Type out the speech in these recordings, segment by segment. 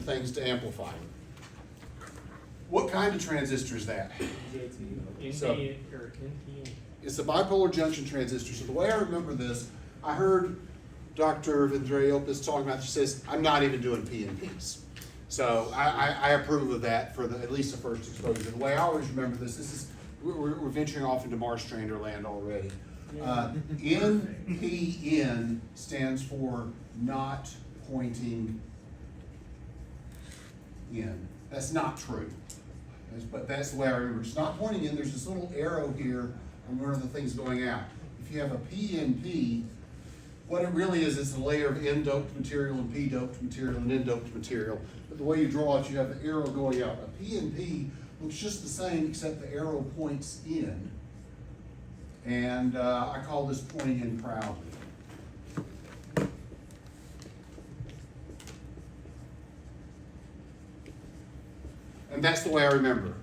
things to amplify. What kind of transistor is that? So- It's a bipolar junction transistor. So the way I remember this, I heard Dr. Vendreopis talking about, she says, I'm not even doing PNPs. So I approve of that for at least the first exposure. The way I always remember this, we're venturing off into Marstrander land already. NPN stands for not pointing in. That's not true. But that's the way I remember. It's not pointing in. There's this little arrow here on one of the things going out. If you have a PNP, what it really is, it's a layer of N-doped material and P-doped material and N-doped material. But the way you draw it, you have the arrow going out. A PNP looks just the same, except the arrow points in. And I call this pointing in proudly. And that's the way I remember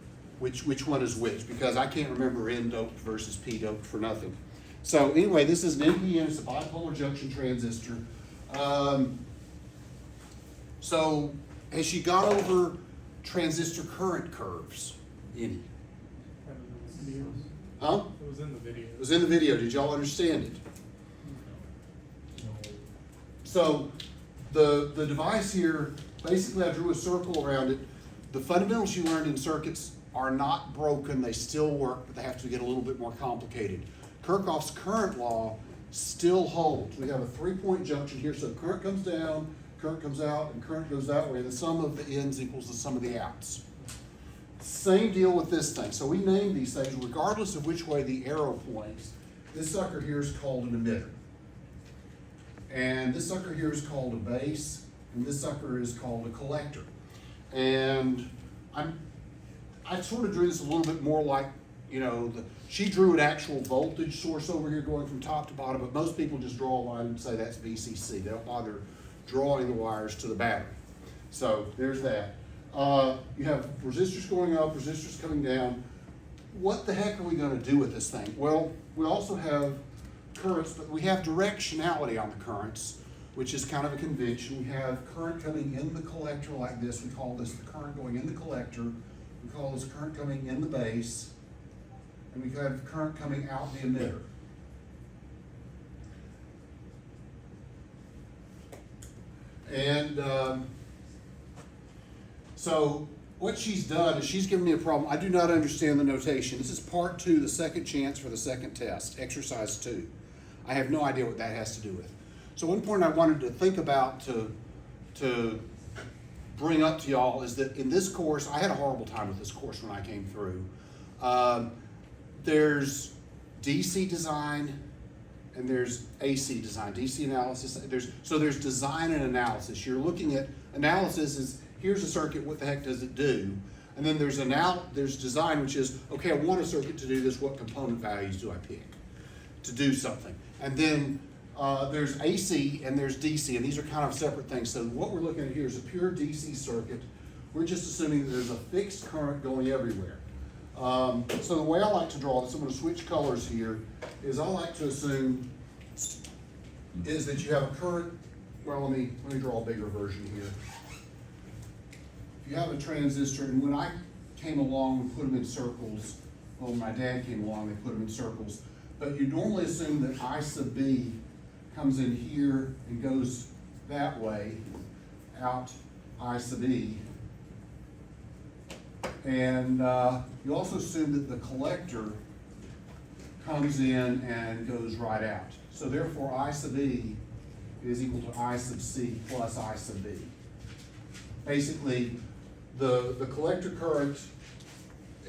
which one is which, because I can't remember N-doped versus P-doped for nothing. So anyway, this is an NPN, it's a bipolar junction transistor. So has she gone over transistor current curves? Any? Huh? It was in the video. It was in the video. Did y'all understand it? So the device here, basically I drew a circle around it. The fundamentals you learned in circuits are not broken. They still work, but they have to get a little bit more complicated. Kirchhoff's current law still holds. We have a 3-point junction here, so current comes down, current comes out, and current goes that way. The sum of the ins equals the sum of the outs. Same deal with this thing. So we name these things regardless of which way the arrow points. This sucker here is called an emitter. And this sucker here is called a base, and this sucker is called a collector. And I sort of drew this a little bit more like, you know, she drew an actual voltage source over here going from top to bottom, but most people just draw a line and say that's VCC. They don't bother drawing the wires to the battery. So there's that. You have resistors going up, resistors coming down. What the heck are we going to do with this thing? Well, we also have currents, but we have directionality on the currents, which is kind of a convention. We have current coming in the collector like this. We call this the current going in the collector. We call this current coming in the base. And we have current coming out the emitter. And so what she's done is she's given me a problem. I do not understand the notation. This is part 2, the second chance for the second test, exercise 2. I have no idea what that has to do with. So one point I wanted to think about to bring up to y'all is that in this course, I had a horrible time with this course when I came through. There's DC design and there's AC design, DC analysis. There's design and analysis. You're looking at analysis is here's a circuit, what the heck does it do? And then there's design, which is, okay, I want a circuit to do this, what component values do I pick to do something? And then there's AC and there's DC, and these are kind of separate things. So what we're looking at here is a pure DC circuit. We're just assuming that there's a fixed current going everywhere. So the way I like to draw this, I'm going to switch colors here, is I like to assume is that you have a current, well, let me draw a bigger version here. If you have a transistor, and when I came along, we put them in circles. Well, when my dad came along, they put them in circles. But you normally assume that I sub B comes in here and goes that way, out I sub E. And you also assume that the collector comes in and goes right out. So therefore I sub E is equal to I sub C plus I sub B. Basically, the collector current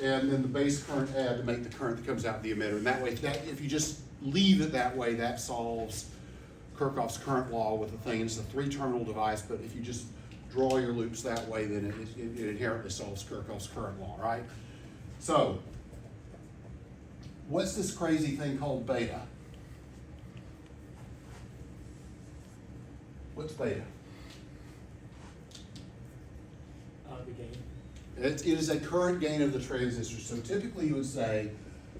and then the base current add to make the current that comes out the emitter. And that way, if you just leave it that way, that solves Kirchhoff's current law with the thing. It's a 3-terminal device, but if you just draw your loops that way, then it inherently solves Kirchhoff's current law, right? So, what's this crazy thing called beta? What's beta? The gain. It is a current gain of the transistor. So typically you would say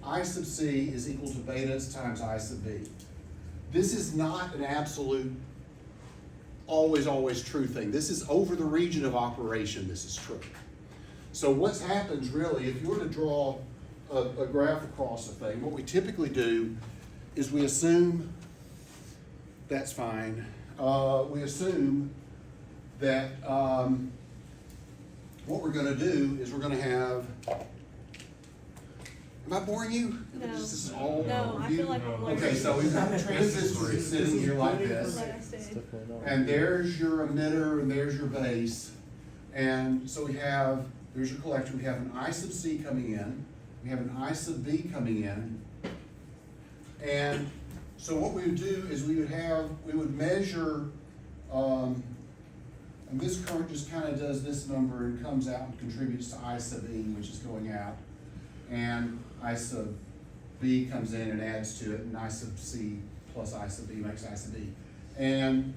I sub C is equal to beta times I sub B. This is not an absolute always true thing. This is over the region of operation, this is true. So what happens really, if you were to draw a graph across a thing, what we typically do is we assume, that's fine, we assume that what we're gonna do is we're gonna have, am I boring you? No. This is all No, I you? feel like I'm learning. Okay, so we've got the transistors sitting here like this. Like I said. And there's your emitter and there's your base. And so we have, there's your collector, we have an I sub C coming in, we have an I sub B coming in. And so what we would do is we would measure, and this current just kind of does this number and comes out and contributes to I sub E, which is going out. And I sub B comes in and adds to it, and I sub C plus I sub B makes I sub E. And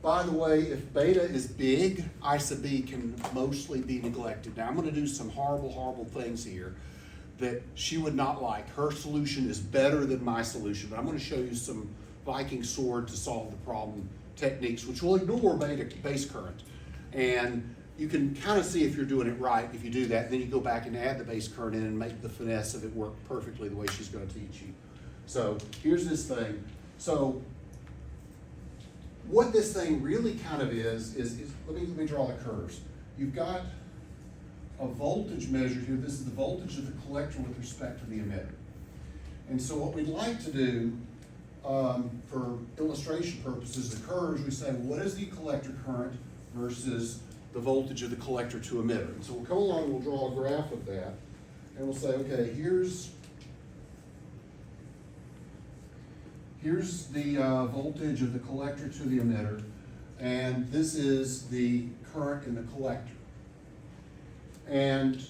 by the way, if beta is big, I sub B can mostly be neglected. Now, I'm gonna do some horrible things here that she would not like. Her solution is better than my solution, but I'm gonna show you some Viking sword to solve the problem techniques, which will ignore base current. And you can kind of see if you're doing it right if you do that. Then you go back and add the base current in and make the finesse of it work perfectly the way she's gonna teach you. So here's this thing. So what this thing really kind of is let me draw the curves. You've got a voltage measure here. This is the voltage of the collector with respect to the emitter. And so what we'd like to do, for illustration purposes, the curves, we say, what is the collector current versus the voltage of the collector to emitter? And so we'll come along and we'll draw a graph of that. And we'll say, okay, here's the voltage of the collector to the emitter, and this is the current in the collector. And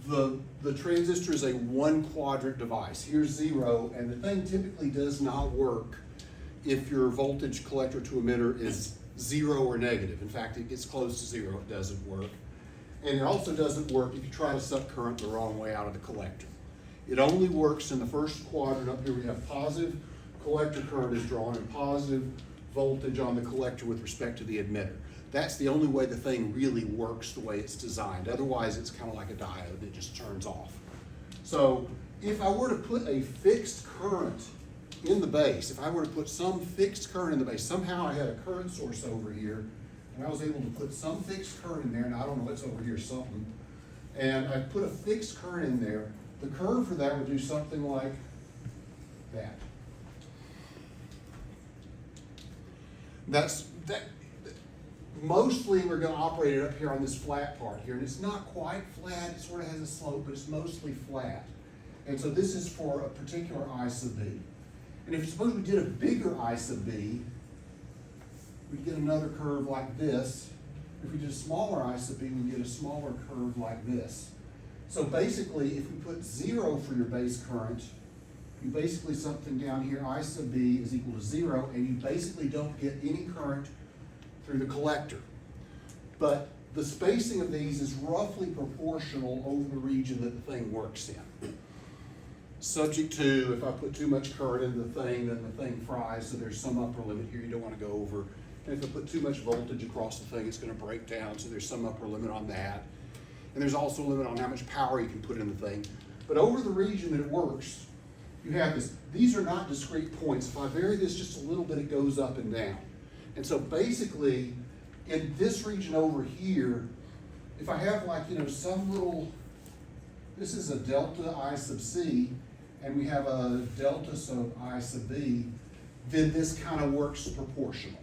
the transistor is a one quadrant device. Here's 0, and the thing typically does not work if your voltage collector to emitter is 0 or negative. In fact, it gets close to 0, it doesn't work. And it also doesn't work if you try to suck current the wrong way out of the collector. It only works in the first quadrant. Up here we have positive collector current is drawn and positive voltage on the collector with respect to the emitter. That's the only way the thing really works the way it's designed. Otherwise, it's kind of like a diode that just turns off. So if I were to put a fixed current in the base, if I were to put some fixed current in the base, somehow I had a current source over here, and I was able to put some fixed current in there, and I don't know what's over here, something, and I put a fixed current in there, the curve for that would do something like that. Mostly we're gonna operate it up here on this flat part here, and it's not quite flat, it sort of has a slope, but it's mostly flat. And so this is for a particular I sub B. And if you suppose we did a bigger I sub B, we'd get another curve like this. If we did a smaller I sub B, we'd get a smaller curve like this. So basically, if we put 0 for your base current, you basically something down here, I sub B is equal to 0, and you basically don't get any current through the collector. But the spacing of these is roughly proportional over the region that the thing works in. Subject to, if I put too much current in the thing, then the thing fries, so there's some upper limit here you don't want to go over. And if I put too much voltage across the thing, it's going to break down, so there's some upper limit on that. And there's also a limit on how much power you can put in the thing. But over the region that it works, you have this. These are not discrete points. If I vary this just a little bit, it goes up and down. And so basically, in this region over here, if I have like, some little, this is a delta I sub C, and we have a delta sub I sub B, then this kind of works proportional.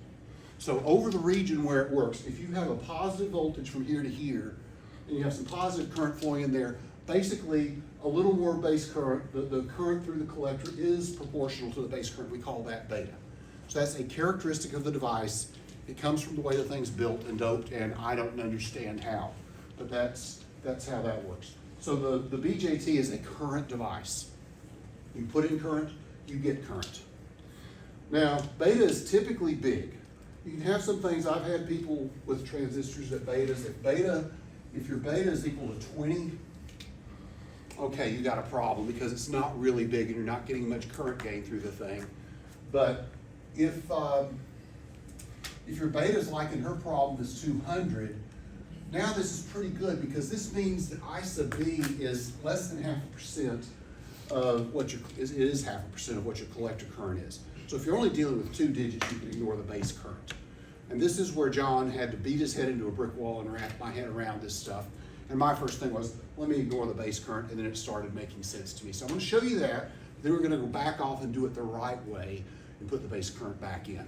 So over the region where it works, if you have a positive voltage from here to here, and you have some positive current flowing in there, basically a little more base current, the current through the collector is proportional to the base current. We call that beta. So that's a characteristic of the device. It comes from the way the thing's built and doped, and I don't understand how, but that's how that works. So the BJT is a current device. You put in current, you get current. Now, beta is typically big. You can have some things, I've had people with transistors at betas, if your beta is equal to 20, okay, you got a problem because it's not really big and you're not getting much current gain through the thing. But if if your beta's like in her problem is 200, now this is pretty good because this means that I sub B is less than 0.5% of what your, it is 0.5% of what your collector current is. So if you're only dealing with 2 digits, you can ignore the base current. And this is where John had to beat his head into a brick wall and wrap my head around this stuff. And my first thing was, let me ignore the base current, and then it started making sense to me. So I'm gonna show you that, then we're gonna go back off and do it the right way and put the base current back in.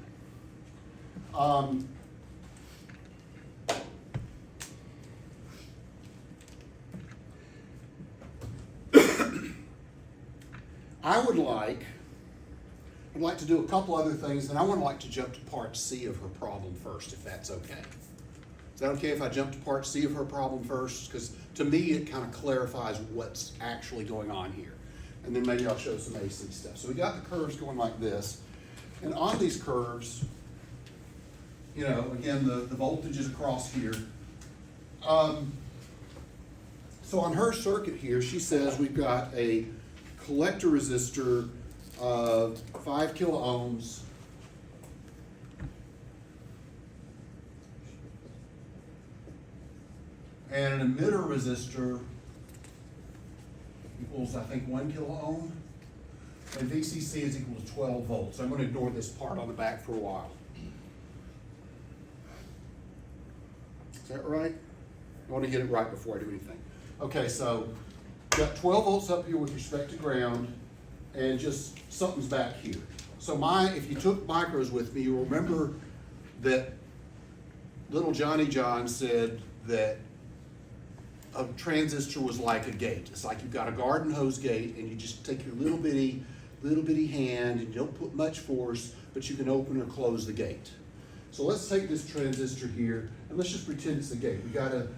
I'd like to do a couple other things, and I would like to jump to part C of her problem first, if that's okay. Is that okay if I jump to part C of her problem first? Because to me, it kind of clarifies what's actually going on here. And then maybe I'll show some AC stuff. So we got the curves going like this. And on these curves, you know, again, the voltage is across here. So on her circuit here, she says we've got a collector resistor of 5 kilo ohms. And an emitter resistor equals, I think, 1 kilo ohm. And VCC is equal to 12 volts. I'm going to ignore this part on the back for a while. Is that right? I want to get it right before I do anything. Okay, so got 12 volts up here with respect to ground, and just something's back here. So if you took micros with me, you'll remember that little Johnny John said that a transistor was like a gate. It's like you've got a garden hose gate, and you just take your little bitty hand, and you don't put much force, but you can open or close the gate. So let's take this transistor here, and let's just pretend it's a gate. We got a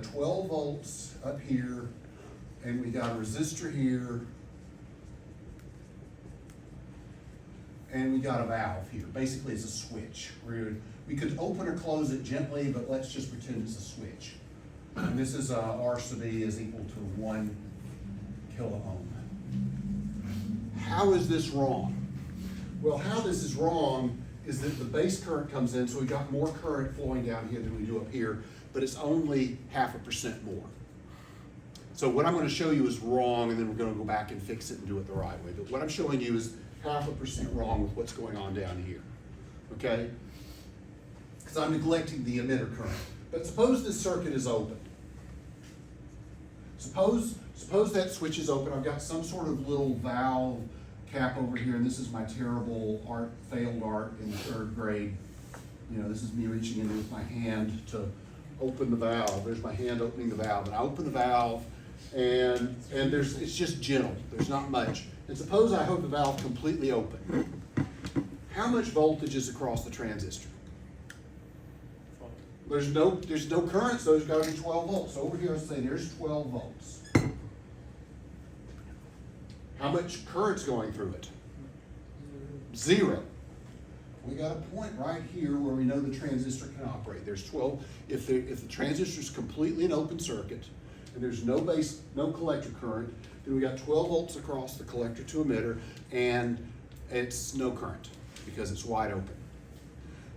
12 volts up here, and we got a resistor here, and we got a valve here. Basically, it's a switch. We could open or close it gently, but let's just pretend it's a switch. And this is R sub E is equal to 1 kilo ohm. How is this wrong? Well, how this is wrong is that the base current comes in, so we got more current flowing down here than we do up here, but it's only 0.5% more. So what I'm going to show you is wrong, and then we're going to go back and fix it and do it the right way. But what I'm showing you is 0.5% wrong with what's going on down here, okay? Because I'm neglecting the emitter current. But suppose this circuit is open. Suppose that switch is open. I've got some sort of little valve cap over here, and this is my terrible failed art in the 3rd grade. You know, this is me reaching in with my hand to open the valve. There's my hand opening the valve, and I open the valve, and it's just gentle. There's not much. And suppose I hold the valve completely open. How much voltage is across the transistor? There's no current, so there's got to be 12 volts. So over here, I say there's 12 volts. How much current's going through it? 0. We got a point right here where we know the transistor can operate. There's 12. If the transistor is completely an open circuit and there's no collector current, then we got 12 volts across the collector to emitter, and it's no current because it's wide open.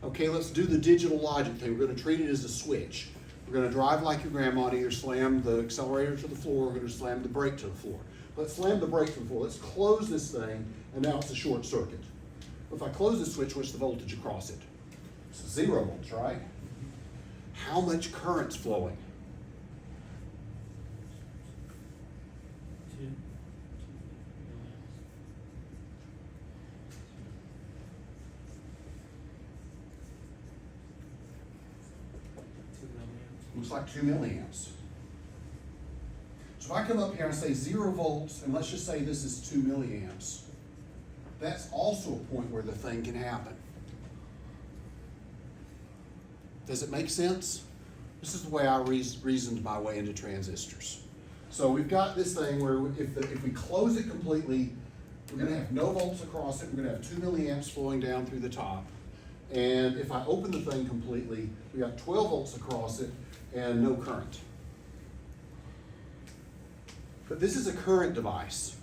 Okay, let's do the digital logic thing. We're going to treat it as a switch. We're going to drive like your grandma and either slam the accelerator to the floor or we're going to slam the brake to the floor. Let's slam the brake to the floor. Let's close this thing, and now it's a short circuit. If I close the switch, what's the voltage across it? It's 0 volts, right? How much current's flowing? 2. Looks like 2 milliamps. So if I come up here and say 0 volts, and let's just say this is 2 milliamps, that's also a point where the thing can happen. Does it make sense? This is the way I reasoned my way into transistors. So we've got this thing where if we close it completely, we're going to have no volts across it. We're going to have 2 milliamps flowing down through the top. And if I open the thing completely, we got 12 volts across it and no current. But this is a current device.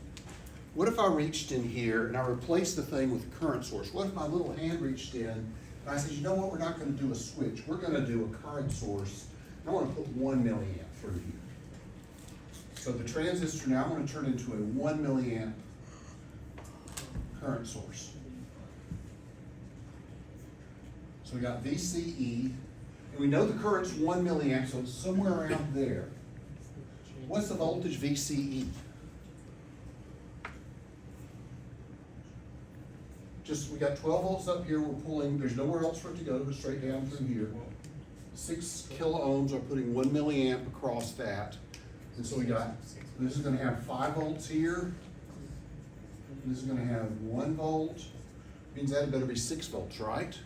What if I reached in here and I replaced the thing with a current source? What if my little hand reached in And I said, you know what, we're not gonna do a switch, we're gonna do a current source. I wanna put 1 milliamp through here. So the transistor now I'm gonna turn into a 1 milliamp current source. So we got VCE, and we know the current's 1 milliamp, so it's somewhere around there. What's the voltage VCE? Just, we got 12 volts up here, we're pulling, there's nowhere else for it to go straight down through here. 6 kilo ohms are putting 1 milliamp across that. And so we got, this is gonna have 5 volts here. This is gonna have 1 volt. Means that better be 6 volts, right?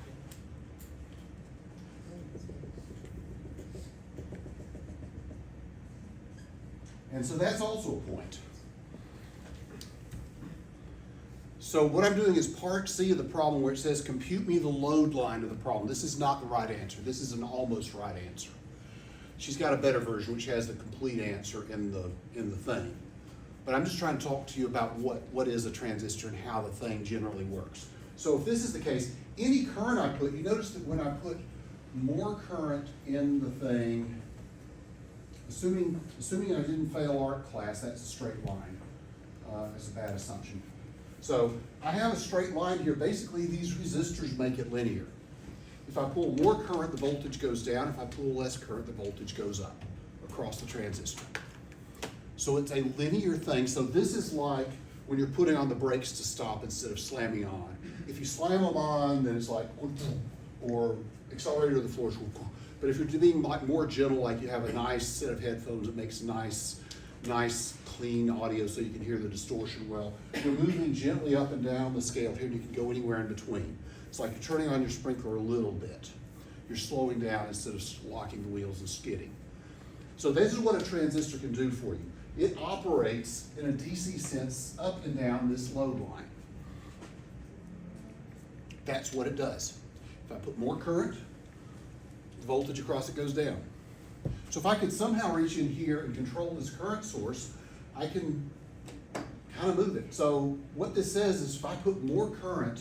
And so that's also a point. So what I'm doing is part C of the problem where it says compute me the load line of the problem. This is not the right answer. This is an almost right answer. She's got a better version which has the complete answer in the thing. But I'm just trying to talk to you about what is a transistor and how the thing generally works. So if this is the case, any current I put, you notice that when I put more current in the thing, assuming I didn't fail art class, that's a straight line. That's a bad assumption. So I have a straight line here. Basically, these resistors make it linear. If I pull more current, the voltage goes down. If I pull less current, the voltage goes up across the transistor. So it's a linear thing. So this is like when you're putting on the brakes to stop instead of slamming on. If you slam them on, then it's like, or accelerator to the floor. But if you're being like more gentle, like you have a nice set of headphones that makes nice clean audio so you can hear the distortion well, you're moving gently up and down the scale here and you can go anywhere in between. It's like you're turning on your sprinkler a little bit. You're slowing down instead of locking the wheels and skidding. So this is what a transistor can do for you. It operates in a DC sense up and down this load line. That's what it does. If I put more current, the voltage across it goes down. So if I could somehow reach in here and control this current source, I can kind of move it. So what this says is if I put more current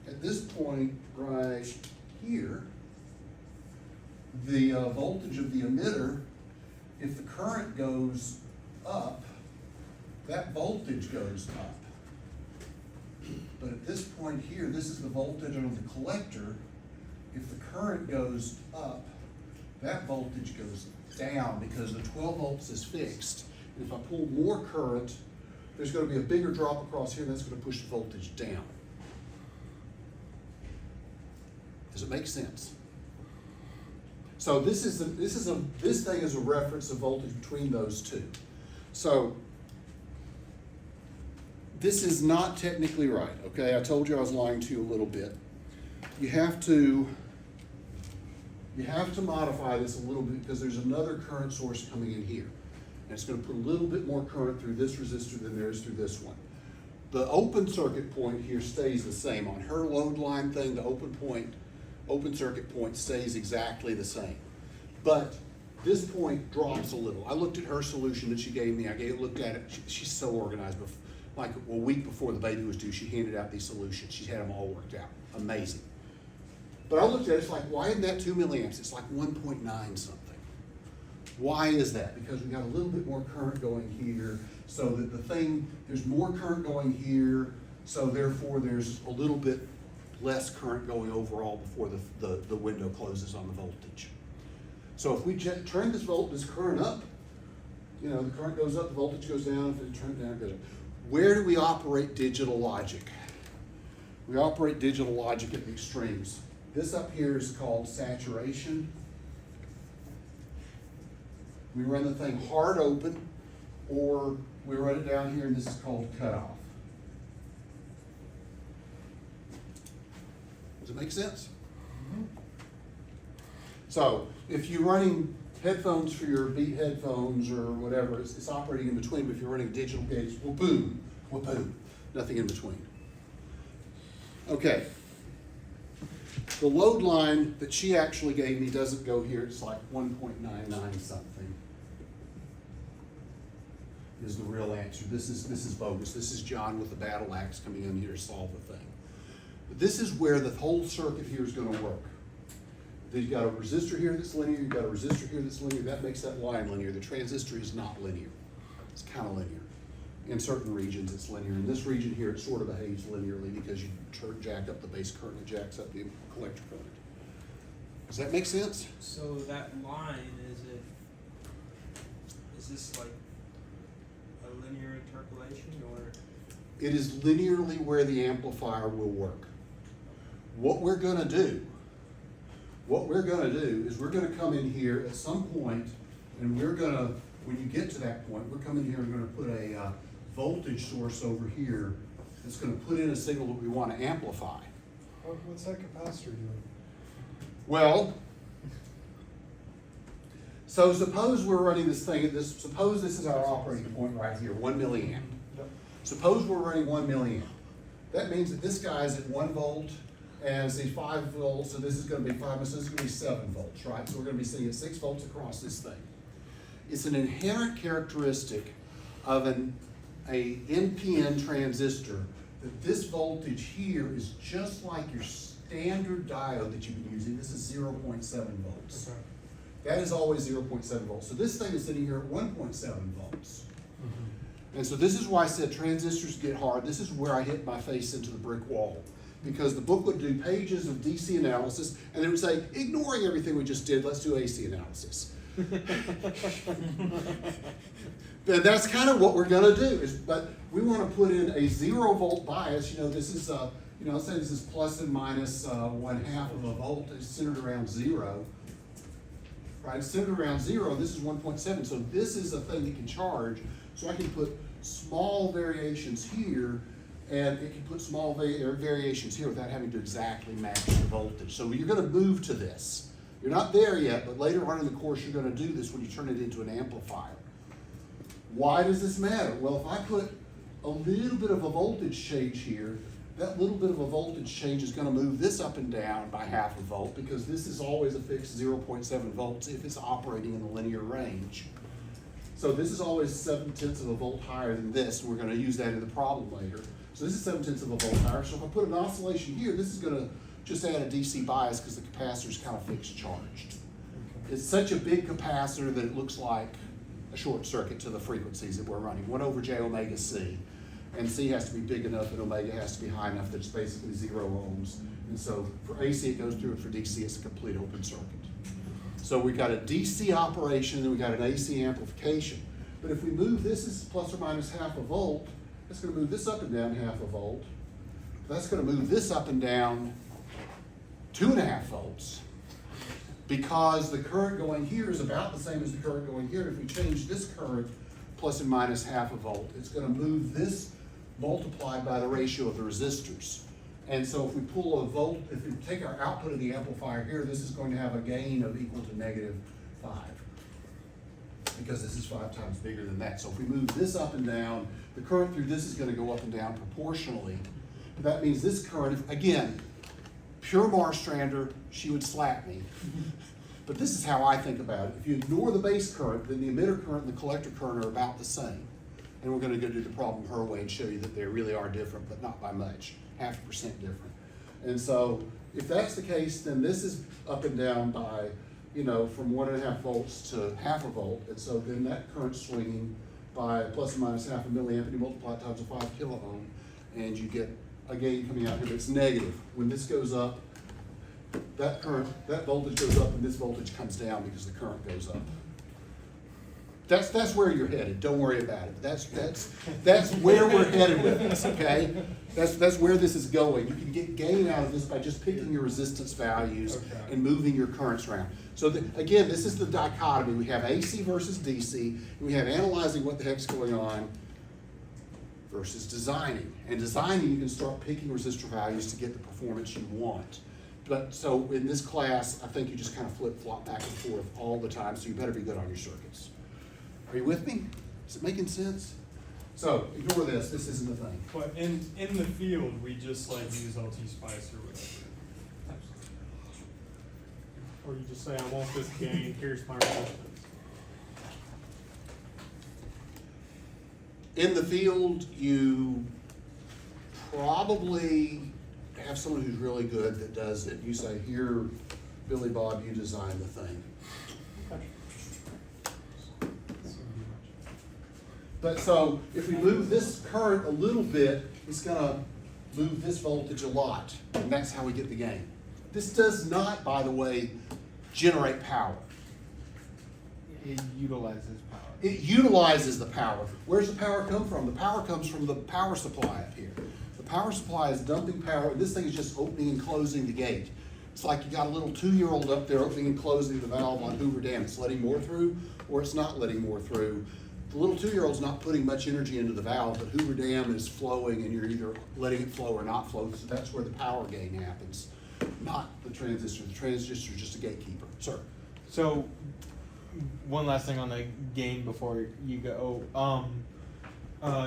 at this point right here, the voltage of the emitter, if the current goes up, that voltage goes up. But at this point here, this is the voltage of the collector. If the current goes up, that voltage goes down because the 12 volts is fixed. And if I pull more current, there's going to be a bigger drop across here, and that's going to push the voltage down. Does it make sense? So this thing is a reference of voltage between those two. So this is not technically right, okay? I told you I was lying to you a little bit. You have to modify this a little bit because there's another current source coming in here. And it's going to put a little bit more current through this resistor than there is through this one. The open circuit point here stays the same. On her load line thing, the open circuit point stays exactly the same. But this point drops a little. I looked at her solution that she gave me. Looked at it. She's so organized. Like a week before the baby was due, she handed out these solutions. She had them all worked out. Amazing. But I looked at it, it's like, why isn't that 2 milliamps? It's like 1.9 something. Why is that? Because we got a little bit more current going here, so that there's more current going here, so therefore there's a little bit less current going overall before the window closes on the voltage. So if we turn this current up, the current goes up, the voltage goes down. If it turns down, it goes up. Where do we operate digital logic? We operate digital logic at the extremes. This up here is called saturation. We run the thing hard open, or we run it down here, and this is called cutoff. Does it make sense? Mm-hmm. So if you're running headphones for your Beat headphones or whatever, it's operating in between. But if you're running digital gauge, whoop-boom, whoop-boom, nothing in between. Okay. The load line that she actually gave me doesn't go here. It's like 1.99 something is the real answer. This is bogus. This is John with the battle axe coming in here to solve the thing. This is where the whole circuit here is gonna work. You've got a resistor here that's linear, you've got a resistor here that's linear, that makes that line linear. The transistor is not linear. It's kind of linear. In certain regions, it's linear. In this region here, it sort of behaves linearly because you jack up the base current, it jacks up the collector current. Does that make sense? So that line, is this like a linear interpolation or? It is linearly where the amplifier will work. What we're gonna do is we're gonna come in here at some point, and we're gonna, when you get to that point, we're coming here and gonna put a voltage source over here that's gonna put in a signal that we wanna amplify. What's that capacitor doing? Well, so suppose we're running this thing at this, suppose this is our operating point right here, 1 milliamp. Yep. Suppose we're running 1 milliamp. That means that this guy's at 1 volt and say 5 volts, so this is gonna be 5, so this is gonna be 7 volts, right? So we're gonna be sitting at 6 volts across this thing. It's an inherent characteristic of a NPN transistor that this voltage here is just like your standard diode that you've been using. This is 0.7 volts. Okay. That is always 0.7 volts. So this thing is sitting here at 1.7 volts. And so this is why I said transistors get hard. This is where I hit my face into the brick wall. Because the book would do pages of DC analysis, and it would say, ignoring everything we just did, let's do AC analysis. And that's kind of what we're gonna do, but we wanna put in a 0 volt bias. You know, this is, let's say this is plus and minus 1/2 of a volt. It's centered around 0. Right, it's centered around 0, this is 1.7, so this is a thing that can charge, so I can put small variations here, and it can put small variations here without having to exactly match the voltage. So you're gonna move to this. You're not there yet, but later on in the course, you're gonna do this when you turn it into an amplifier. Why does this matter? Well, if I put a little bit of a voltage change here, that little bit of a voltage change is gonna move this up and down by 1/2 a volt, because this is always a fixed 0.7 volts if it's operating in the linear range. So this is always 7/10 of a volt higher than this, and we're gonna use that in the problem later. So this is 7/10 of a volt higher, so if I put an oscillation here, this is gonna just add a DC bias because the capacitor's kind of fixed charged. It's such a big capacitor that it looks like a short circuit to the frequencies that we're running, 1/j omega C. And C has to be big enough and omega has to be high enough that it's basically 0 ohms. And so for AC it goes through, and for DC it's a complete open circuit. So we've got a DC operation and then we've got an AC amplification. But if we move this is plus or minus 1/2 a volt, that's gonna move this up and down 1/2 a volt. That's gonna move this up and down 2.5 volts. Because the current going here is about the same as the current going here. If we change this current plus and minus 1/2 a volt, it's gonna move this multiplied by the ratio of the resistors. And so if we pull a volt, if we take our output of the amplifier here, this is going to have a gain of equal to -5. Because this is 5 times bigger than that. So if we move this up and down, the current through this is gonna go up and down proportionally. That means this current, again, pure Marstrander, she would slap me. But this is how I think about it. If you ignore the base current, then the emitter current and the collector current are about the same. And we're gonna go do the problem her way and show you that they really are different, but not by much, 0.5% different. And so if that's the case, then this is up and down by, from 1.5 volts to 1/2 a volt. And so then that current's swinging by plus or minus 1/2 a milliamp, and you multiply it times a 5 kilo ohm, and you get a gain coming out here that's negative. When this goes up, that voltage goes up and this voltage comes down because the current goes up. That's where you're headed. Don't worry about it. That's where we're headed with this, okay? That's where this is going. You can get gain out of this by just picking your resistance values and moving your currents around. So again, this is the dichotomy. We have AC versus DC, and we have analyzing what the heck's going on versus designing. And designing, you can start picking resistor values to get the performance you want. But so in this class, I think you just kind of flip-flop back and forth all the time, so you better be good on your circuits. Are you with me? Is it making sense? So ignore this. This isn't the thing. But in the field, we just use LT Spice or whatever. Or you just say, I want this gain, here's my resistance. In the field, you probably have someone who's really good that does it. You say, here, Billy Bob, you design the thing. But so, if we move this current a little bit, it's gonna move this voltage a lot, and that's how we get the gain. This does not, by the way, generate power. It utilizes power. It utilizes the power. Where's the power come from? The power comes from the power supply up here. The power supply is dumping power, and this thing is just opening and closing the gate. It's like you got a little 2-year-old up there opening and closing the valve on Hoover Dam. It's letting more through, or it's not letting more through. The little 2-year-old's not putting much energy into the valve, but Hoover Dam is flowing, and you're either letting it flow or not flow. So that's where the power gain happens, not the transistor. The transistor is just a gatekeeper. Sir? So, one last thing on the gain before you go.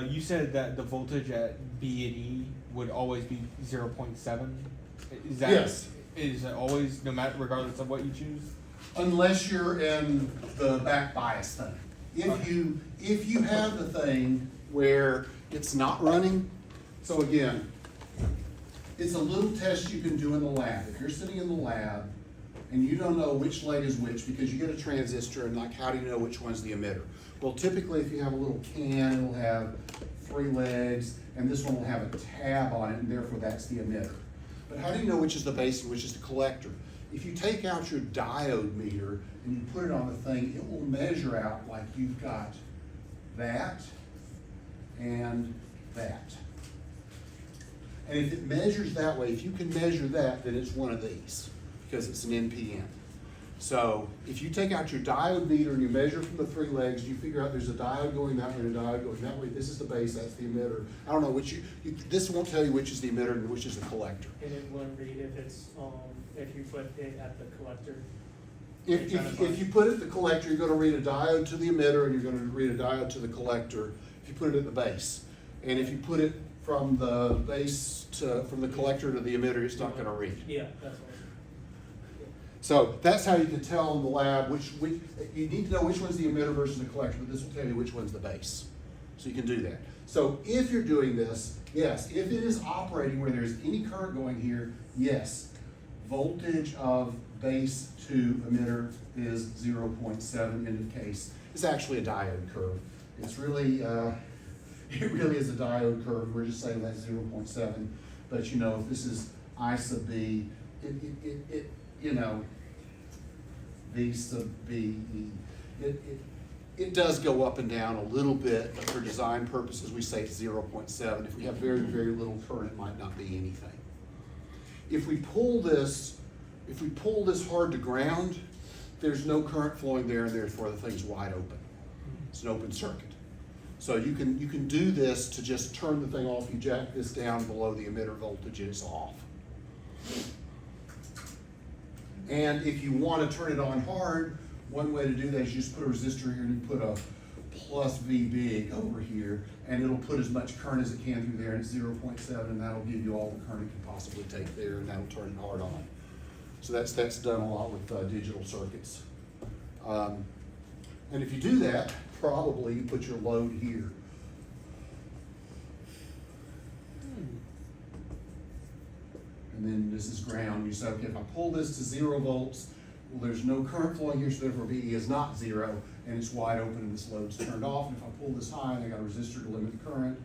You said that the voltage at B and E would always be 0.7. Is that? Yes. Is it always, no matter, regardless of what you choose? Unless you're in the back bias thing. If you have the thing where it's not running, so again, it's a little test you can do in the lab. If you're sitting in the lab and you don't know which leg is which because you get a transistor and like how do you know which one's the emitter? Well, typically if you have a little can, it'll have 3 legs and this one will have a tab on it and therefore that's the emitter. But how do you know which is the base and which is the collector? If you take out your diode meter and you put it on the thing, it will measure out like you've got that and that. And if it measures that way, if you can measure that, then it's one of these because it's an NPN. So if you take out your diode meter and you measure from the 3 legs, you figure out there's a diode going that way and a diode going that way. This is the base, that's the emitter. I don't know which this won't tell you which is the emitter and which is the collector. And it wouldn't read if it's, if you put it at the collector. If you put it at the collector, you're gonna read a diode to the emitter and you're gonna read a diode to the collector if you put it at the base. And if you put it from the base from the collector to the emitter, it's not gonna read. Yeah, that's what. So that's how you can tell in the lab which you need to know which one's the emitter versus the collector, but this will tell you which one's the base. So you can do that. So if you're doing this, yes, if it is operating where there's any current going here, yes, voltage of base to emitter is 0.7 in the case. It's actually a diode curve. It's really, it really is a diode curve. We're just saying that's 0.7. But you know, if this is I sub B, it you know, B sub B, it does go up and down a little bit, but for design purposes, we say it's 0.7. If we have very, very little current, it might not be anything. If we pull this hard to ground, there's no current flowing there, and therefore the thing's wide open. It's an open circuit. So you can do this to just turn the thing off. You jack this down below the emitter voltage, and it's off. And if you want to turn it on hard, one way to do that is you just put a resistor here and you put a plus V big over here, and it'll put as much current as it can through there, and it's 0.7, and that'll give you all the current it can possibly take there, and that'll turn it hard on. So that's done a lot with digital circuits. And if you do that, probably you put your load here. And then this is ground. You say, okay, if I pull this to 0 volts, well, there's no current flowing here, so therefore VE is not 0, and it's wide open and this load's turned off. And if I pull this high and I got a resistor to limit the current,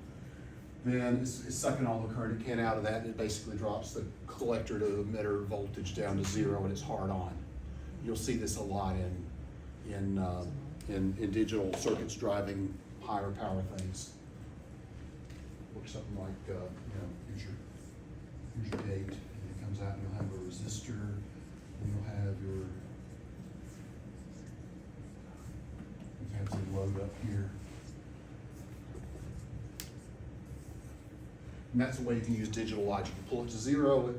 then it's sucking all the current it can out of that, and it basically drops the collector to emitter voltage down to 0, and it's hard on. You'll see this a lot in digital circuits driving higher power things. Or something like, here's your gate, and it comes out and you'll have a resistor, and you'll have the load up here. And that's the way you can use digital logic. You pull it to 0,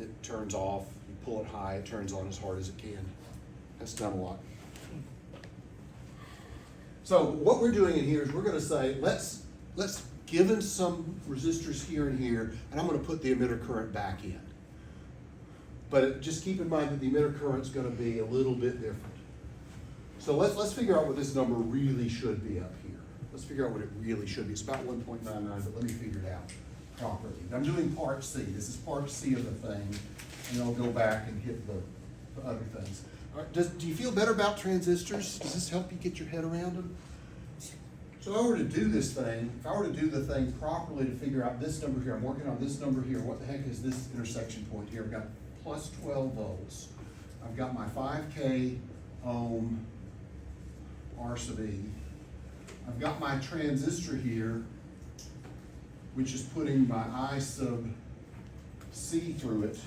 it turns off. You pull it high, it turns on as hard as it can. That's done a lot. So what we're doing in here is we're gonna say, let's given some resistors here and here, and I'm gonna put the emitter current back in. But just keep in mind that the emitter current's gonna be a little bit different. So let's figure out what this number really should be up here. Let's figure out what it really should be. It's about 1.99, but let me figure it out. properly. I'm doing part C, this is part C of the thing, and I'll go back and hit the other things. All right, do you feel better about transistors? Does this help you get your head around them? So if I were to do this thing, if I were to do the thing properly to figure out this number here, I'm working on this number here, what the heck is this intersection point here? I've got plus 12 volts. I've got my 5K ohm R sub E. I've got my transistor here, which is putting my I sub C through it.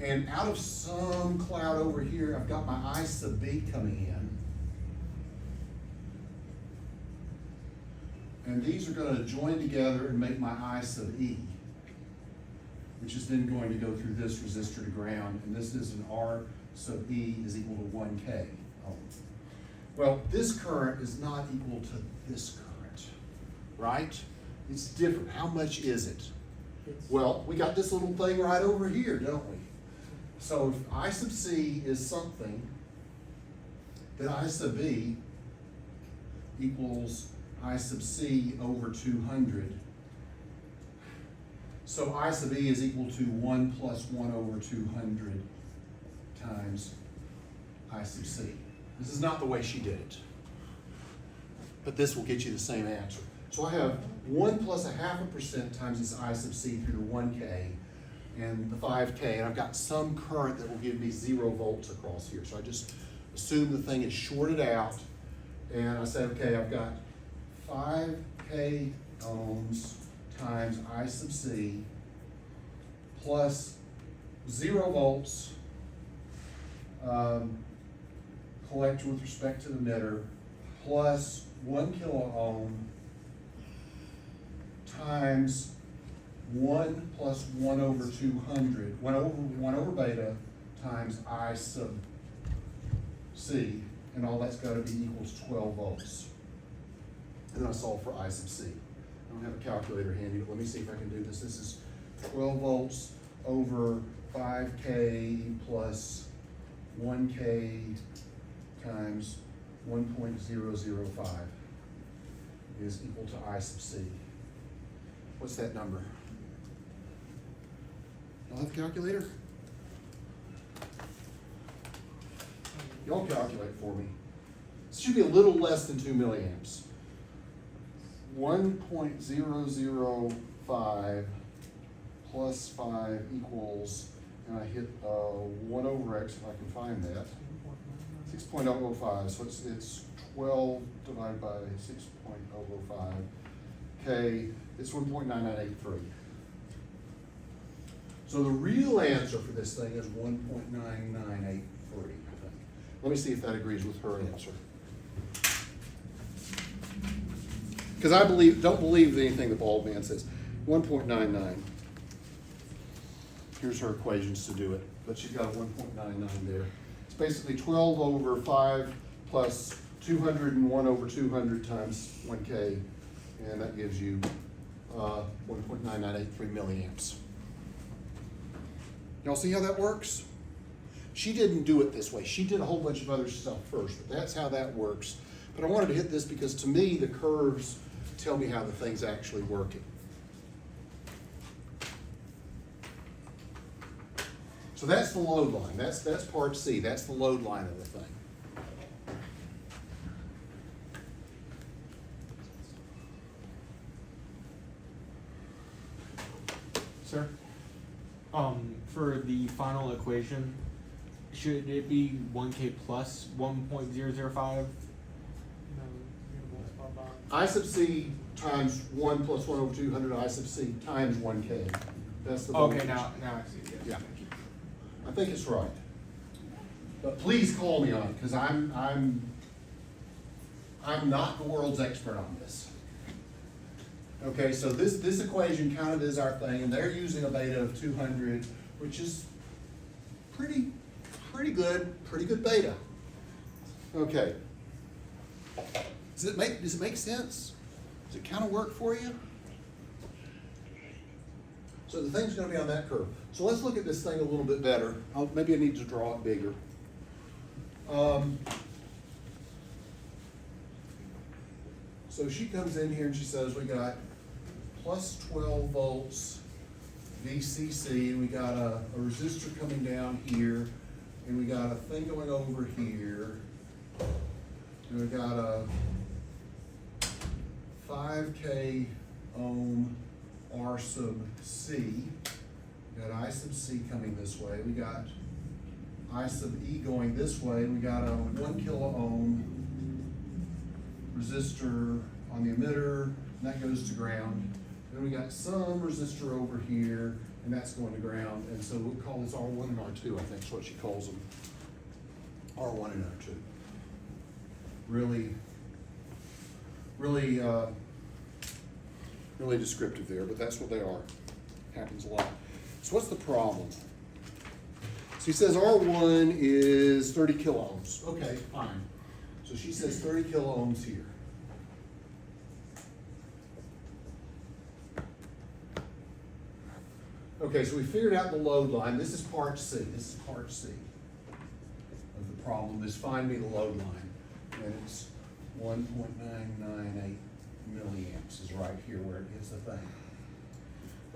And out of some cloud over here, I've got my I sub B coming in. And these are gonna join together and make my I sub E, which is then going to go through this resistor to ground, and this is an R sub E is equal to 1K ohm. Well, this current is not equal to this current, right? It's different. How much is it? It's- Well, we got this little thing right over here, don't we? So if I sub C is something, then I sub B equals I sub C over 200. So I sub E is equal to 1 plus 1 over 200 times I sub C. This is not the way she did it, but this will get you the same answer. So I have 1 plus 0.5% times this I sub C through the 1K and the 5K, and I've got some current that will give me 0 volts across here. So I just assume the thing is shorted out, and I say, okay, I've got 5K ohms times I sub C plus 0 volts collector with respect to the emitter plus 1 kilo ohm times 1 plus 1 over 200, 1 over beta times I sub C, and all that's gotta be equal to 12 volts. And then I solve for I sub C. I don't have a calculator handy, but let me see if I can do this. This is 12 volts over 5K plus 1K times 1.005 is equal to I sub C. What's that number? Y'all have a calculator? Y'all calculate for me. This should be a little less than 2 milliamps. 1.005 plus 5 equals, and I hit 1 over x if I can find that. 6.005, so it's 12 divided by 6.005. K, it's 1.9983. So the real answer for this thing is 1.9983, I think. Let me see if that agrees with her answer. Because I don't believe anything the bald man says. 1.99. Here's her equations to do it, but she's got a 1.99 there. It's basically 12 over 5 plus 201 over 200 times 1K, and that gives you 1.9983 milliamps. Y'all see how that works? She didn't do it this way. She did a whole bunch of other stuff first, but that's how that works. But I wanted to hit this because to me, the curves tell me how the thing's actually working. So that's the load line. That's part C. That's the load line of the thing. Sir? For the final equation, should it be 1K plus 1.005? No, you're spot on. I sub C times 1 plus 1 over 200 I sub C times 1K. That's the Okay, voltage. now I see, Yeah. I think it's right. But please call me on it, because I'm not the world's expert on this. Okay, so this equation kind of is our thing, and they're using a beta of 200, which is pretty good beta. Okay. Does it make sense? Does it kind of work for you? So the thing's gonna be on that curve. So let's look at this thing a little bit better. Maybe I need to draw it bigger. So she comes in here and she says, we got plus 12 volts VCC, we got a resistor coming down here, and we got a thing going over here, and we got a 5K ohm R sub C. We got I sub C coming this way. We got I sub E going this way. We got a 1 kilo ohm resistor on the emitter, and that goes to ground. Then we got some resistor over here, and that's going to ground. And so we'll call this R1 and R2, I think is what she calls them. R1 and R2. Really descriptive there, but that's what they are. Happens a lot. So what's the problem? So he says R1 is 30 kilo ohms. Okay, fine. So she says 30 kilo ohms here. Okay, so we figured out the load line. This is part C. This is part C of the problem, is find me the load line. And it's 1.998 milliamps is right here where it hits the thing.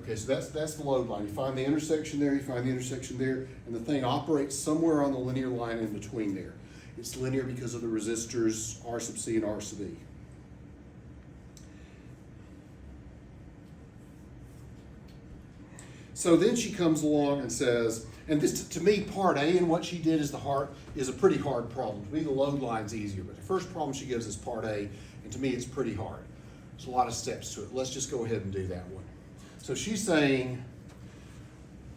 Okay, so that's the load line. You find the intersection there, you find the intersection there, and the thing operates somewhere on the linear line in between there. It's linear because of the resistors R sub C and R sub E. So then she comes along and says, and this to me, part A and what she did is a pretty hard problem. To me, the load line's easier, but the first problem she gives is part A, and to me, it's pretty hard. There's a lot of steps to it. Let's just go ahead and do that one. So she's saying,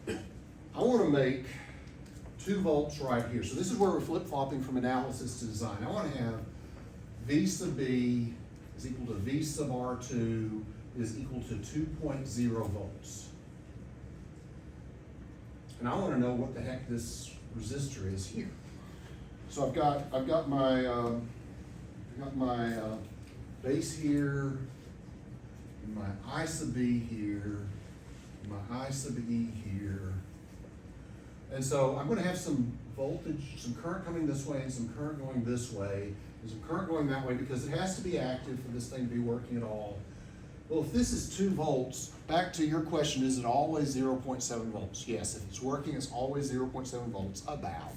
I want to make 2 volts right here. So this is where we're flip-flopping from analysis to design. I want to have V sub B is equal to V sub R2 is equal to 2.0 volts. And I want to know what the heck this resistor is here. So I've got my base here, and my I sub B here, and my I sub E here. And so I'm going to have some voltage, some current coming this way and some current going this way, and some current going that way because it has to be active for this thing to be working at all. Well, if this is 2 volts, back to your question, is it always 0.7 volts? Yes, if it's working, it's always 0.7 volts, about.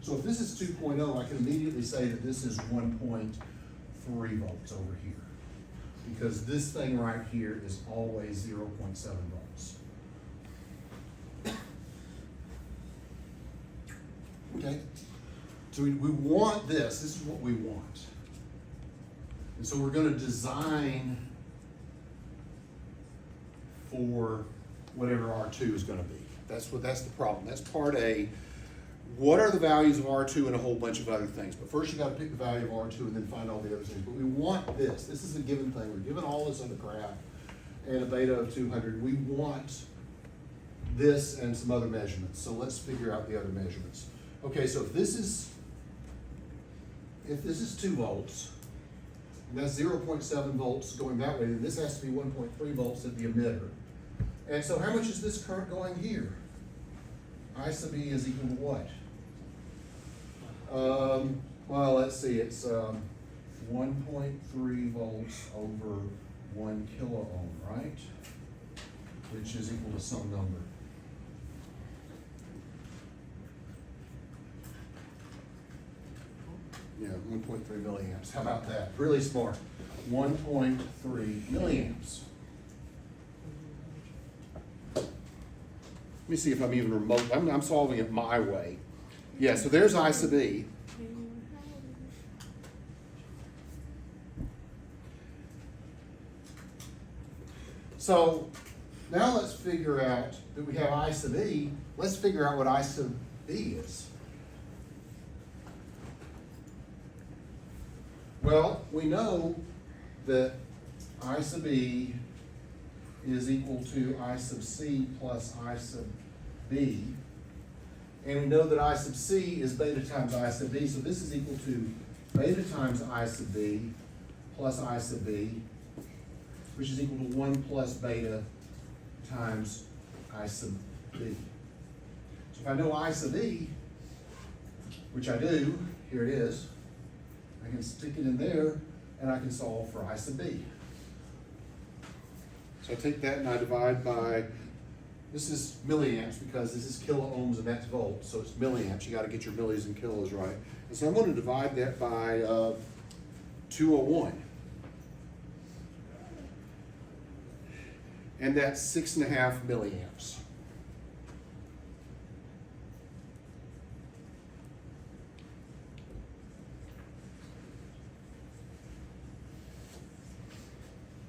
So if this is 2.0, I can immediately say that this is 1.3 volts over here. Because this thing right here is always 0.7 volts. Okay? So we want this. This is what we want. And so we're going to design for whatever R2 is going to be. That's the problem. That's part A. What are the values of R2 and a whole bunch of other things? But first you got to pick the value of R2 and then find all the other things. But we want this. This is a given thing. We're given all this other crap and a beta of 200. We want this and some other measurements. So let's figure out the other measurements. Okay, so if this is 2 volts, and that's 0.7 volts going that way, then this has to be 1.3 volts at the emitter. And so how much is this current going here? I sub E is equal to what? Well, let's see, it's 1.3 volts over 1 kilo ohm, right? Which is equal to some number. Yeah, 1.3 milliamps. How about that? Really smart. 1.3 milliamps. Let me see if I'm even remote. I'm solving it my way. Yeah, so there's I sub E. So now let's figure out that we have I sub E. Let's figure out what I sub B is. Well, we know that I sub E is equal to I sub C plus I sub B. And we know that I sub C is beta times I sub B, so this is equal to beta times I sub B plus I sub B, which is equal to 1 plus beta times I sub B. So if I know I sub E, which I do, here it is, I can stick it in there, and I can solve for I sub B. So I take that and I divide by, this is milliamps because this is kilo ohms and that's volts, so it's milliamps. You gotta get your millis and kilos right. And so I'm gonna divide that by 201. And that's 6.5 milliamps.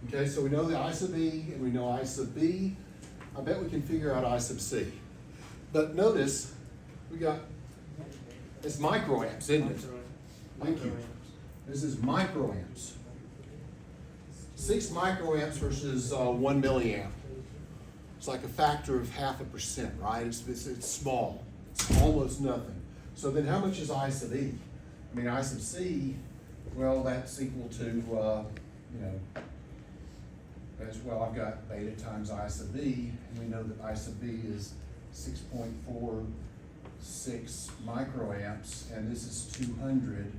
Okay, so we know the I sub E and we know I sub B. I bet we can figure out I sub C. But notice, we got, it's microamps, isn't it? Thank you. This is microamps. 6 microamps versus 1 milliamp. It's like a factor of 0.5%, right? It's small. It's almost nothing. So then how much is I sub E? I mean, I sub C, well, that's equal to, you know, as well, I've got beta times I sub B, and we know that I sub B is 6.46 microamps, and this is 200,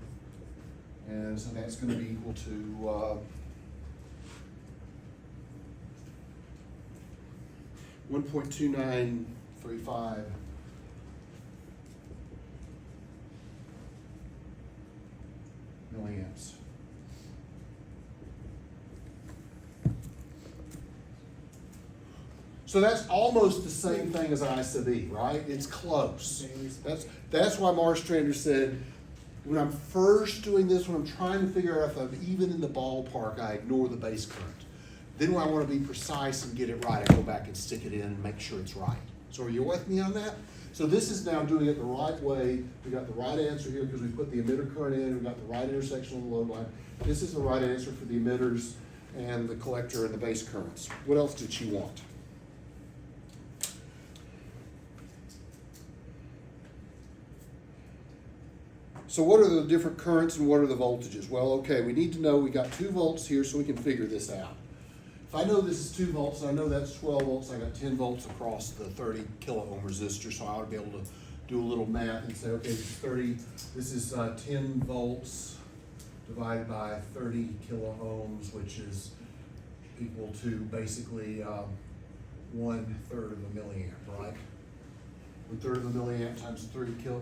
and so that's gonna be equal to, 1.2935 milliamps. So that's almost the same thing as I sub E, right? It's close. That's why Marstrander said, when I'm first doing this, when I'm trying to figure out if I'm even in the ballpark, I ignore the base current. Then when I want to be precise and get it right, I go back and stick it in and make sure it's right. So are you with me on that? So this is now doing it the right way. We got the right answer here because we put the emitter current in, we got the right intersection on the load line. This is the right answer for the emitters and the collector and the base currents. What else did she want? So what are the different currents and what are the voltages? Well, okay, we need to know we got 2 volts here so we can figure this out. If I know this is 2 volts, and I know that's 12 volts, I got 10 volts across the 30 kilo ohm resistor, so I ought to be able to do a little math and say, okay, this is 10 volts divided by 30 kilo ohms, which is equal to basically 1/3 of a milliamp, right? 1/3 of a milliamp times 30 kilo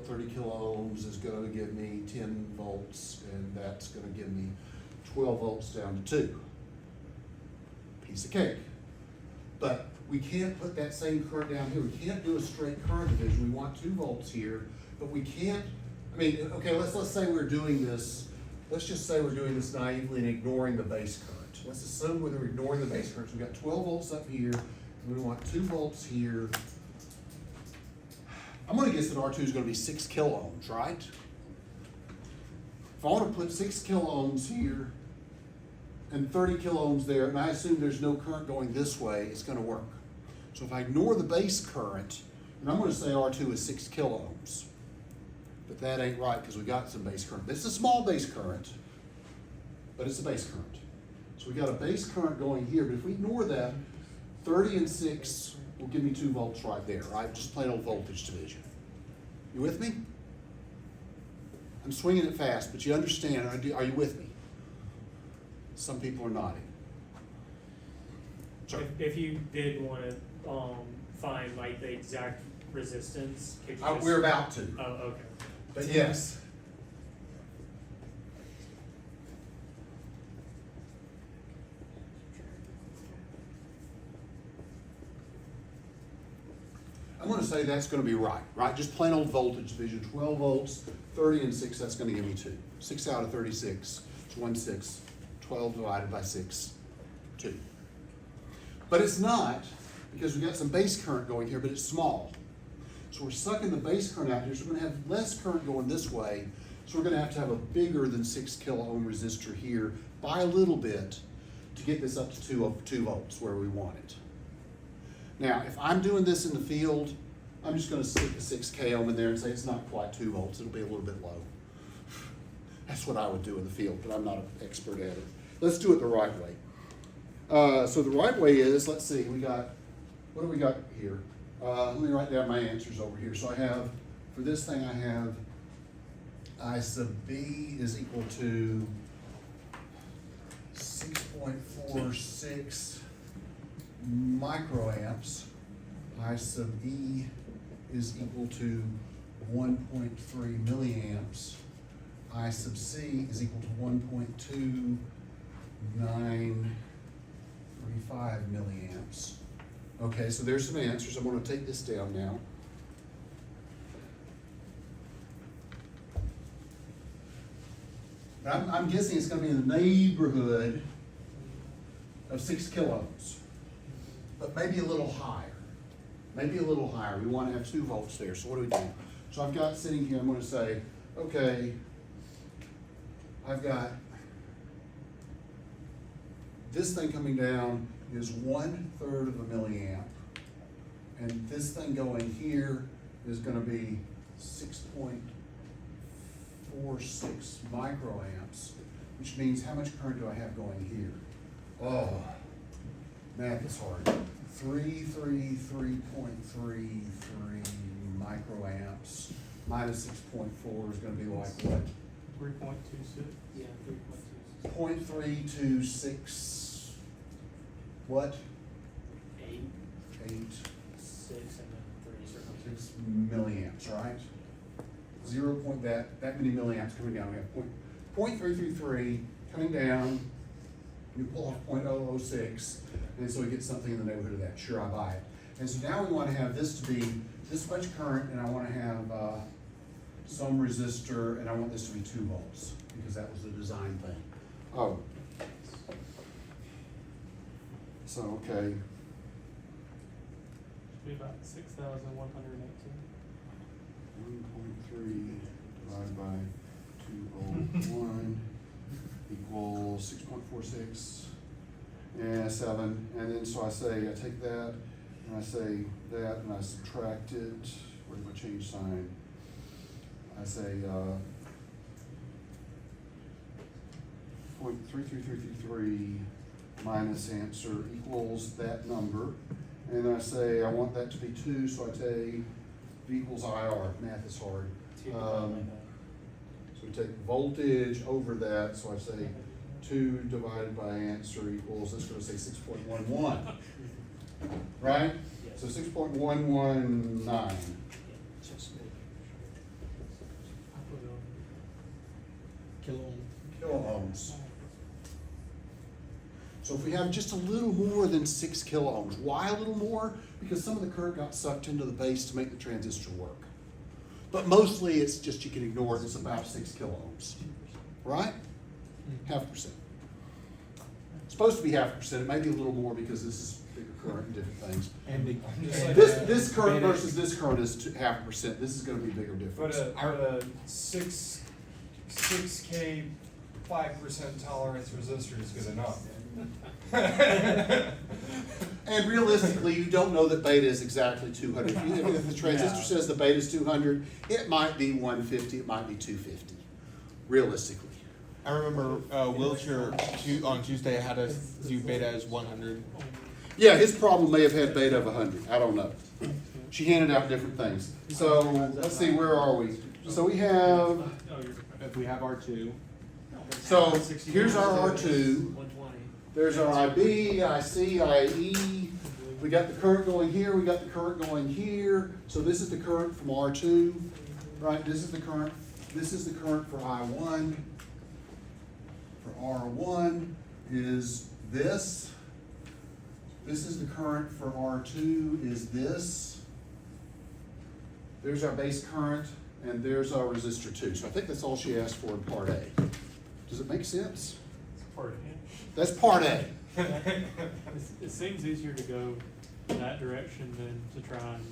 ohms is gonna give me 10 volts, and that's gonna give me 12 volts down to 2. Piece of cake. But we can't put that same current down here. We can't do a straight current division. We want 2 volts here, but we can't, I mean, okay, let's say we're doing this, let's just say we're doing this naively and ignoring the base current. Let's assume we're ignoring the base current. So we've got 12 volts up here, and we want 2 volts here. I'm gonna guess that R2 is gonna be 6 kilo ohms, right? If I wanna put 6 kilo ohms here and 30 kilo ohms there, and I assume there's no current going this way, it's gonna work. So if I ignore the base current, and I'm gonna say R2 is 6 kilo ohms, but that ain't right because we got some base current. This is a small base current, but it's a base current. So we got a base current going here, but if we ignore that, 30 and 6 will give me 2 volts right there, right? Just plain old voltage division. You with me? I'm swinging it fast, but you understand, are you with me? Some people are nodding. Sorry. If you did wanna, find like the exact resistance, could you just? We're about to, Oh, okay. but yes. I'm gonna say that's gonna be right? Just plain old voltage division, 12 volts, 30 and 6, that's gonna give me 2. 6 out of 36, it's 1/6. 12 divided by 6, 2. But it's not, because we got some base current going here, but it's small. So we're sucking the base current out here, so we're gonna have less current going this way, so we're gonna have a bigger than 6 kilo ohm resistor here by a little bit to get this up to 2 volts where we want it. Now, if I'm doing this in the field, I'm just gonna stick a 6 k ohm in there and say it's not quite 2 volts, it'll be a little bit low. That's what I would do in the field, but I'm not an expert at it. Let's do it the right way. So the right way is, let's see, what do we got here? Let me write down my answers over here. So I have, for this thing I have I sub B is equal to 6.46 microamps. I sub E is equal to 1.3 milliamps. I sub C is equal to 1.2935 milliamps. Okay, so there's some answers. I'm gonna take this down now. I'm guessing it's gonna be in the neighborhood of 6 kiloohms, but maybe a little higher. Maybe a little higher. We wanna have 2 volts there, so what do we do? So I've got sitting here, I'm gonna say, okay, I've got this thing coming down is 1/3 of a milliamp, and this thing going here is gonna be 6.46 microamps, which means how much current do I have going here? Oh, math is hard. 333.33 microamps minus 6.4 is gonna be like what? 3.26. Yeah, 3.26. 0.326, what? 8, 8, 6, and then 3 circles. 6 milliamps, right? 0 point that many milliamps coming down. We have 0.333 coming down. You pull off 0.006, and so we get something in the neighborhood of that. Sure, I buy it. And so now we want to have this to be this much current, and I want to have some resistor, and I want this to be 2 volts because that was the design thing. Oh. So, okay. Should be about 6,118. 1.3 divided by 201 equals 6.46 and 7. And then so I say, I take that and I say that and I subtract it. Where's my change sign? I say 0.33333 minus answer equals that number. And then I say I want that to be 2, so I take V equals IR. Math is hard. So we take voltage over that, so I say 2 divided by answer equals, let's go say 6.11. Right? So 6.119. Kiloohms. So if we have just a little more than 6 kiloohms, why a little more? Because some of the current got sucked into the base to make the transistor work. But mostly it's just, you can ignore it, it's about 6 kiloohms, right? 0.5%. It's supposed to be 0.5%, it may be a little more because this is bigger current and different things. And This current versus this current is 0.5%, this is gonna be a bigger But difference. a 6K 5% tolerance resistor is good enough. And realistically, you don't know that beta is exactly 200. If the transistor says the beta is 200, it might be 150, it might be 250, realistically. I remember Wilshire on Tuesday had us do beta as 100. Yeah, his problem may have had beta of 100, I don't know. She handed out different things. So, let's see, where are we? So we have, If we have R2, so here's our R2. 120. There's our IB, IC, IE. We got the current going here, we got the current going here. So this is the current from R2, right? This is the current for I1. For R1 is this. This is the current for R2 is this. There's our base current, and there's our resistor 2. So I think that's all she asked for in part A. Does it make sense? That's part A. It seems easier to go in that direction than to try and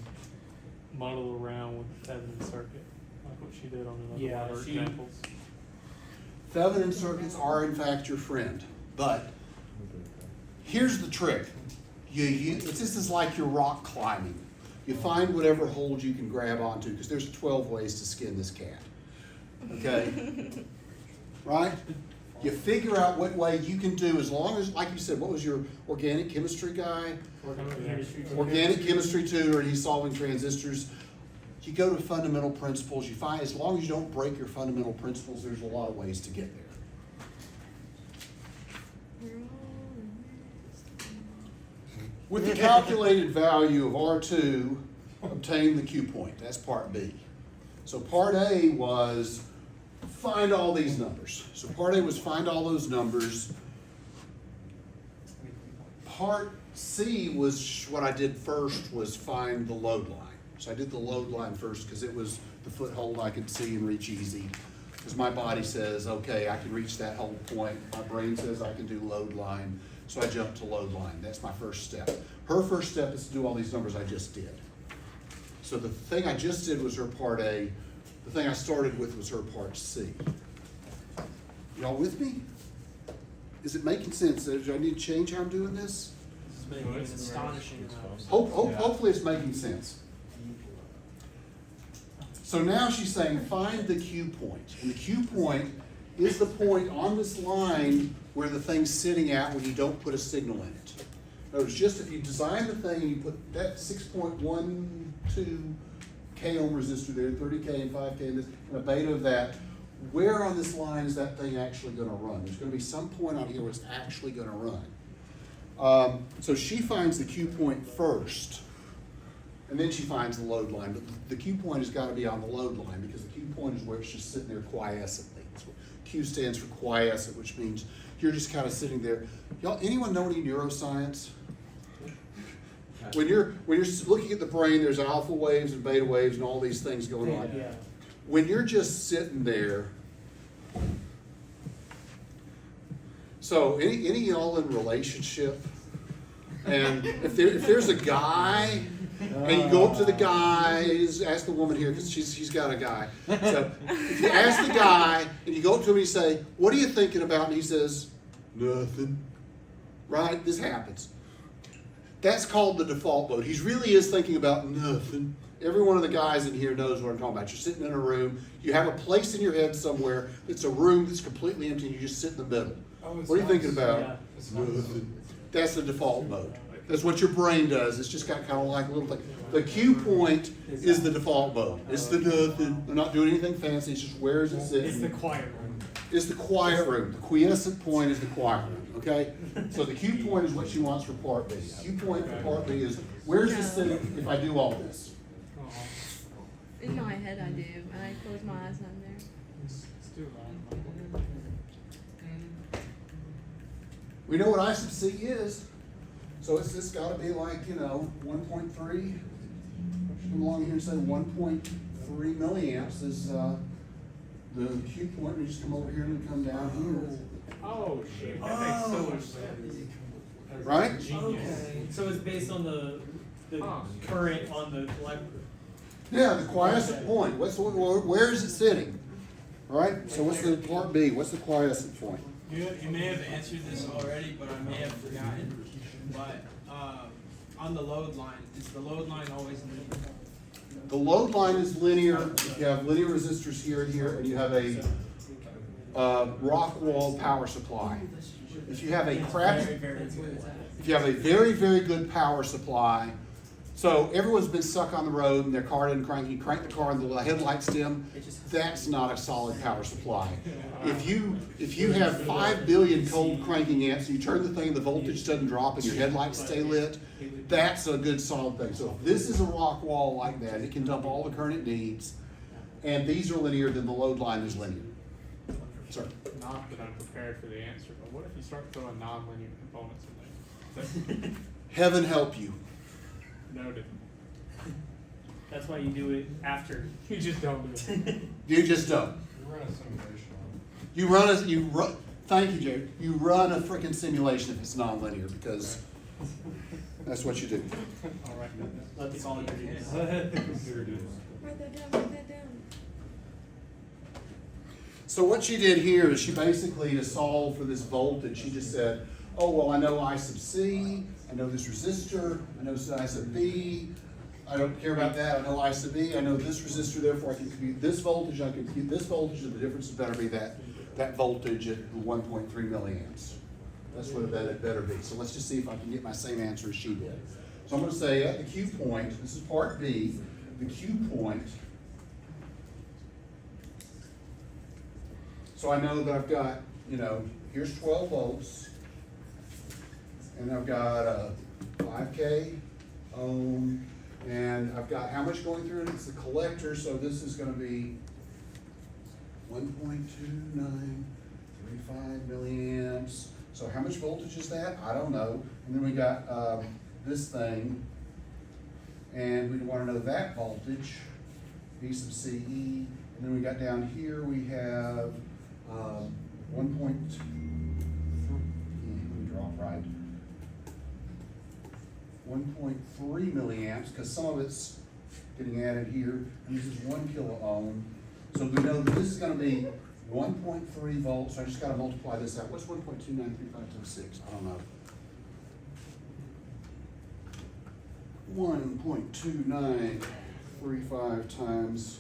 muddle around with the Thevenin circuit, like what she did on another one of her examples. Thevenin circuits are in fact your friend, but here's the trick. This is like your rock climbing. You find whatever hold you can grab onto, because there's 12 ways to skin this cat. Okay? Right? You figure out what way you can do, as long as, like you said, what was your organic chemistry guy? Organic chemistry tutor, and he's solving transistors. You go to fundamental principles, you find, as long as you don't break your fundamental principles, there's a lot of ways to get there. With the calculated value of R2, obtain the Q point. That's part B. So part A was find all these numbers. So part A was find all those numbers. Part C was what I did first, was find the load line. So I did the load line first because it was the foothold I could see and reach easy. Because my body says, okay, I can reach that whole point. My brain says I can do load line. So I jumped to load line. That's my first step. Her first step is to do all these numbers I just did. So the thing I just did was her part A. The thing I started with was her part C. Y'all with me? Is it making sense? Do I need to change how I'm doing this? This is making an astonishing amount of sense. Hopefully it's making sense. So now she's saying find the Q point. And the Q point is the point on this line where the thing's sitting at when you don't put a signal in it. Notice, just if you design the thing and you put that 6.12 K ohm resistor there, 30K and 5K and this, and a beta of that, where on this line is that thing actually gonna run? There's gonna be some point on here where it's actually gonna run. So she finds the Q point first, and then she finds the load line. But the Q point has gotta be on the load line, because the Q point is where it's just sitting there quiescently. That's what Q stands for quiescent, which means you're just kind of sitting there. Y'all, anyone know any neuroscience? When you're looking at the brain, there's alpha waves and beta waves and all these things going on. Yeah. When you're just sitting there, so any of y'all in relationship, and if there's a guy, and you go up to the guy, ask the woman here, because she's got a guy. So if you ask the guy, and you go up to him and you say, what are you thinking about? And he says, nothing. Right? This happens. That's called the default mode. He really is thinking about nothing. Every one of the guys in here knows what I'm talking about. You're sitting in a room, you have a place in your head somewhere, it's a room that's completely empty, and you just sit in the middle. What are you thinking about? Yeah. Nothing. That's the default mode. That's what your brain does. It's just got kind of like a little thing. The Q point is the default mode. It's the nothing. They're not doing anything fancy. It's just where is it sitting? It's the quiet room. It's the quiet room. The quiescent point is the quiet room, okay? So the Q point is what she wants for part B. Q point for part B is, where's it sitting if I do all this? In my head I do, and I close my eyes and I'm there. It's too loud. We know what I sub C is. So it's just gotta be like, 1.3. Come along here and say 1.3 milliamps is, the Q point. We just come over here and come down here. Oh, shoot, that makes so much sense. Right? Genius. So it's based on the current on the collector. Yeah, the quiescent point. Where is it sitting? All right, so what's the part B? What's the quiescent point? You may have answered this already, but I may have forgotten. But on the load line, is the load line always linear? The load line is linear. You have linear resistors here and here, and you have a rock wall power supply. If you have a crappy, if you have a very, very good power supply, so everyone's been stuck on the road and their car didn't crank. You crank the car and the headlights dim. That's not a solid power supply. If you have 5 billion cold cranking amps, and you turn the thing and the voltage doesn't drop and your headlights stay lit, that's a good solid thing. So if this is a rock wall like that, it can dump all the current it needs, and these are linear, then the load line is linear. Sir? Not that I'm prepared for the answer, but what if you start throwing non-linear components in there? Heaven help you. Noted. That's why you do it after. You just don't do it. You just don't. You run a simulation on it. You run, thank you, Jared. You run a freaking simulation if it's non-linear, because that's what you do. All right. Let's all you do. Write that down, write that down. So what she did here is she basically, to solve for this voltage, she just said, oh, well, I know I sub C, I know this resistor, I know I sub B, I don't care about that, I know I sub E, I know this resistor, therefore I can compute this voltage, I can compute this voltage, and the difference better be that voltage at 1.3 milliamps. That's what it better be. So let's just see if I can get my same answer as she did. So I'm gonna say at the Q point, this is part B, the Q point. So I know that I've got, here's 12 volts, and I've got a 5K ohm, and I've got how much going through it? It's the collector, so this is gonna be 1.2935 milliamps. So how much voltage is that? I don't know. And then we got, this thing, and we wanna know that voltage, V sub CE. And then we got down here, we have, 1.2, let me draw it right. 1.3 milliamps, because some of it's getting added here, uses 1 kilo ohm. So we know that this is gonna be 1.3 volts, so I just gotta multiply this out. What's 1.2935 times 6? I don't know. 1.2935 times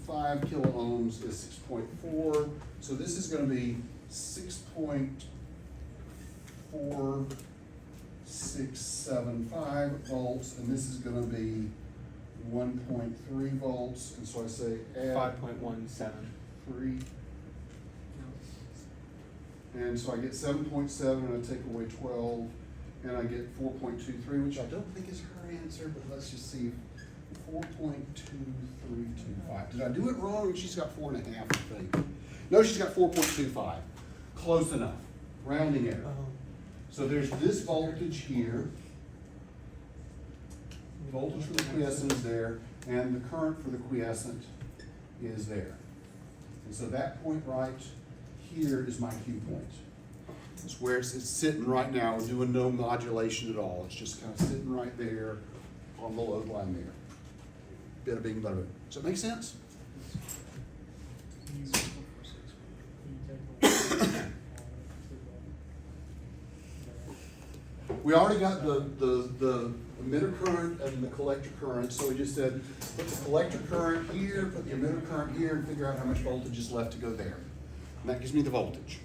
5 kilo ohms is 6.4. So this is gonna be 6.4675 volts, and this is gonna be 1.3 volts, and so I say add 5.17. 3. And so I get 7.7, and I take away 12, and I get 4.23, which I don't think is her answer, but let's just see. 4.2325. Did I do it wrong? She's got 4.5, I think. No, she's got 4.25. Close enough. Rounding error. So there's this voltage here. Voltage for the quiescent is there, and the current for the quiescent is there. And so that point right here is my Q point. It's where it's sitting right now, doing no modulation at all. It's just kind of sitting right there on the load line there. Bada bing, bada boom. Does that make sense? We already got the emitter current and the collector current, so we just said, put the collector current here, put the emitter current here, and figure out how much voltage is left to go there. And that gives me the voltage.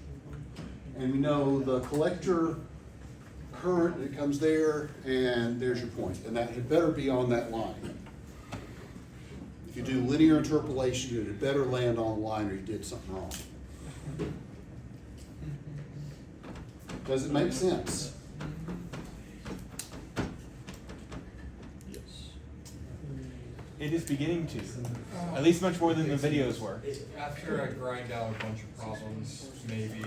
And we know the collector current, it comes there, and there's your point. And that had better be on that line. If you do linear interpolation, it had better land on the line or you did something wrong. Does it make sense? It is beginning to. At least much more than the videos were. After I grind out a bunch of problems, maybe.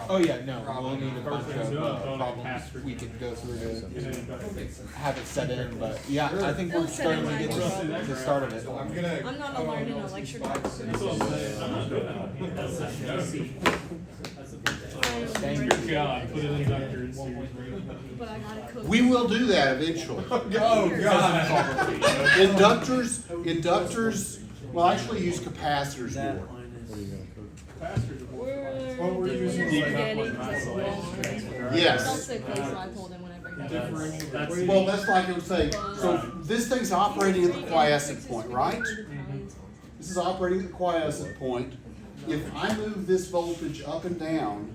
Oh yeah, no, we'll Probably need a not. bunch of problems we could go through to have it set in, but yeah, I think we're It'll set starting in to get right. the start of it. I'm gonna. I'm not alone in a lecture talk. That's what I'm saying. I'm not doing that. Thank Good job. Put it in Dr. in series. But I gotta cook. We will do that eventually. Oh, God. Inductors, well, actually use capacitors more. What we're using is Yes. Don't say please, so I told him whenever he got differential. Well, that's like it would say, so this thing's operating at the quiescent point, right? This is operating at the quiescent point. If I move this voltage up and down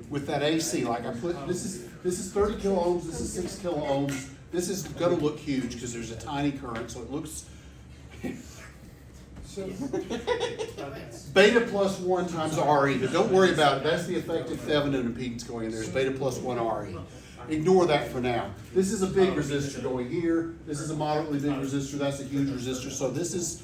with that AC, like I put, this is 30 kilo ohms, this is 6 kilo ohms. This is gonna look huge because there's a tiny current, so it looks beta plus 1 times RE, but don't worry about it. That's the effective Thevenin impedance going in there. It's beta plus 1 RE. Ignore that for now. This is a big resistor going here. This is a moderately big resistor. That's a huge resistor. So this is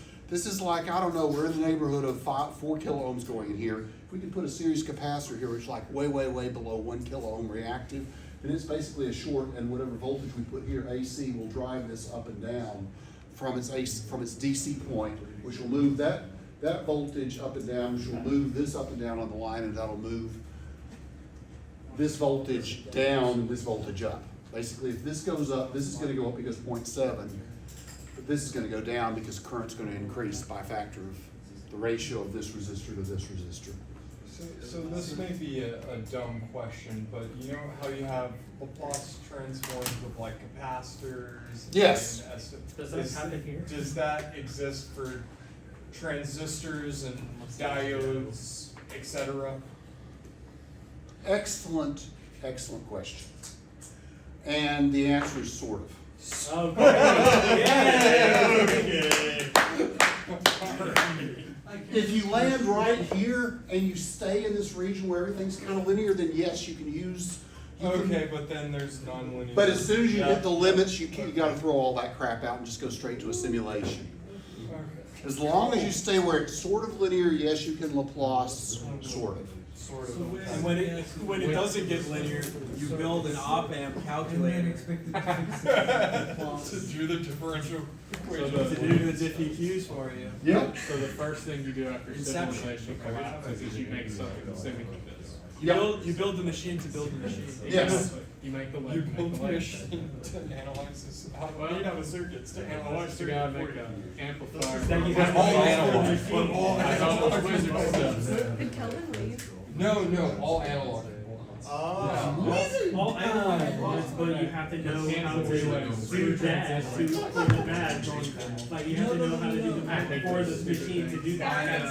like, I don't know, we're in the neighborhood of 4 kilo ohms going in here. If we could put a series capacitor here, which is like way below 1 kilo ohm reactive, then it's basically a short, and whatever voltage we put here, AC, will drive this up and down from its DC point, which will move that voltage up and down, which will move this up and down on the line, and that'll move this voltage down and this voltage up. Basically, if this goes up, this is gonna go up because 0.7, but this is gonna go down because current's gonna increase by a factor of the ratio of this resistor to this resistor. So this may be a dumb question, but you know how you have Laplace transforms with like capacitors? Yes. And Does that happen here? Does that exist for transistors and diodes, etc.? Excellent question. And the answer is sort of. If you land right here and you stay in this region where everything's kind of linear, then yes, you can use Okay, but then there's nonlinear. But as soon as you hit the limits, you gotta throw all that crap out and just go straight to a simulation. Okay. As long as you stay where it's sort of linear, yes, you can Laplace, sort of. Sort of. And when it doesn't get linear, you build an op-amp calculator To do the differential equation. to do the DFQs for you. Yep. So the first thing you do after Inception. simulation is you make something assuming this. You build the machine to build the machine. Yes. You make the You link, build make the the link. machine to analyze this. Well, you have a circuits to analyze, you gotta make an amplifier. Then you have All to analog. machine. I know those wizard stuff. Did Kelvin leave? No, all analog. All analog, but you have to know how to do that, to put the badge on. Like, you have to know how to do the math for this machine to do that.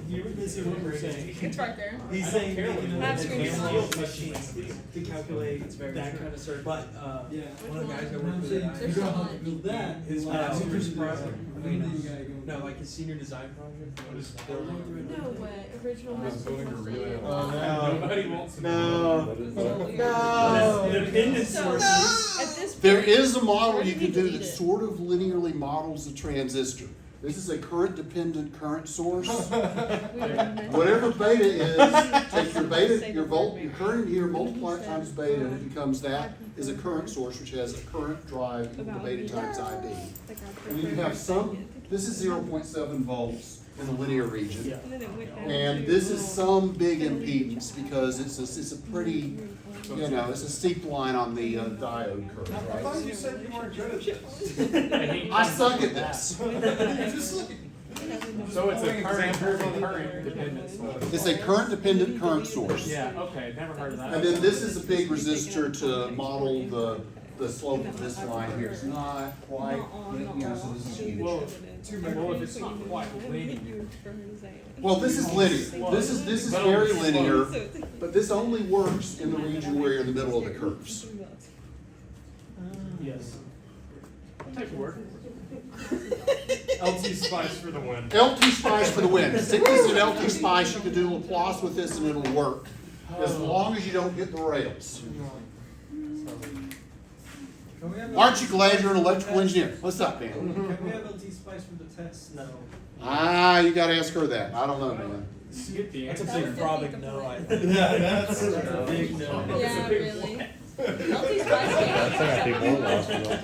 You were missing what we're saying. It's right there. He's saying, you know, Have screen advanced time. machines to calculate that kind of circuit. But, Yeah. one of the guys that worked with it, There's so much. his master's project, no, like his senior design project, what is building? No way. Original I was building a relay. Nobody wants to. No. The pendant So, sources. at this point. There is a model where you did can he do delete that it? sort of linearly models the transistor. This is a current-dependent current source. We were meant- Whatever beta is, take your beta, your volt, your current here, multiply it times beta, and it becomes that is a current source, which has a current drive equal to beta times ID. And then you have some, this is 0.7 volts in the linear region. And then it went down And to, this is some big impedance because it's a pretty, you know, it's a steep line on the diode curve, I thought right? you said you weren't good at this. I suck at this. So it's a current dependent source. It's a current-dependent current source. Yeah, okay, never heard of that. And then this is a big resistor to model the slope of this line here. It's not quite, you know, so this is huge. Well, if it's not quite linear. Well, this is linear. This is very linear, but this only works in the region where you're in the middle of the curves. Yes. I'll take your word. LT Spice for the win. LT Spice for the win. Stick this in LT Spice, you can do Laplace with this and it'll work. As long as you don't hit the rails. Aren't you glad you're an electrical engineer? What's up, man? Can we have LT Spice for the test? No. Ah, you gotta ask her that. I don't know, man. Get the That's a answer. big frolic no, I think. Yeah, that's. Big no. Yeah, really. LT Spice. I think more lost than LT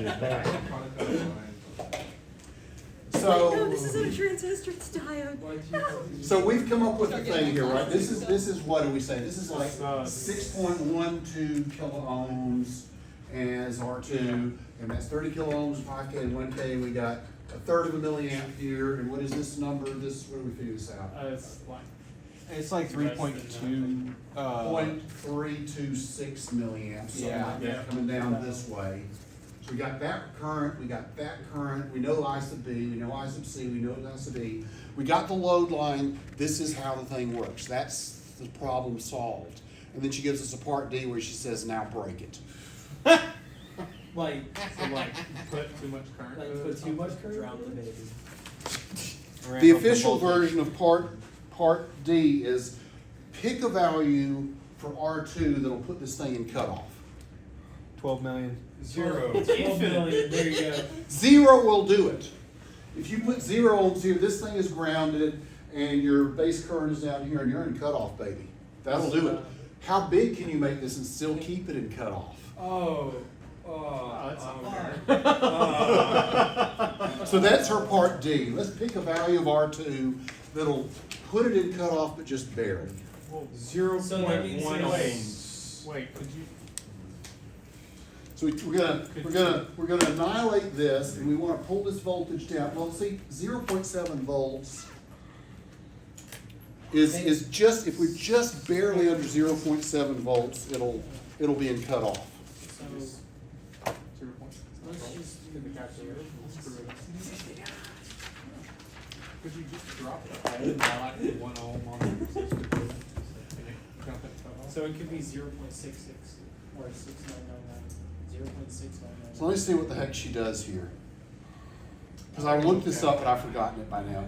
So, a transistor, it's diode. so we've come up with the thing here, right? This is, what do we say? This is like 6.12 kilo ohms as R2, and that's 30 kilo ohms, 5K and 1K. We got a third of a milliamp here, and what is this number? This, where do we figure this out? It's like, It's like 3.2. 0.326 milliamps, something Yeah. like that, coming down this way. So we got that current, we got that current, we know I sub B, we know I sub C, we know I sub E. We got the load line, this is how the thing works. That's the problem solved. And then she gives us a part D where she says, now break it. Like, so like, put too much current. like put too much current? Drown the baby. The official version of part D is pick a value for R2 that'll put this thing in cutoff. 12 million. 0. 12 million, there you go. 0 will do it. If you put 0 ohms here, this thing is grounded and your base current is down here and you're in cutoff, baby. That'll do it. How big can you make this and still keep it in cutoff? That's So that's her part D. Let's pick a value of R2 that'll put it in cutoff but just barely. 0.1 So that means- ohms. Wait, could you? So we're gonna annihilate this and we wanna pull this voltage down. Well, see, 0.7 volts is just, if we're just barely under 0.7 volts, it'll be in cutoff. So, let's just, Get the calculator. Screw it. Could you just drop the ohm by like the 1 ohm on the resistor? And it jump it cut off? so it could be 0.66 or 6999, 0.699. So let me see what the heck she does here. Cause I looked this up, but I've forgotten it by now.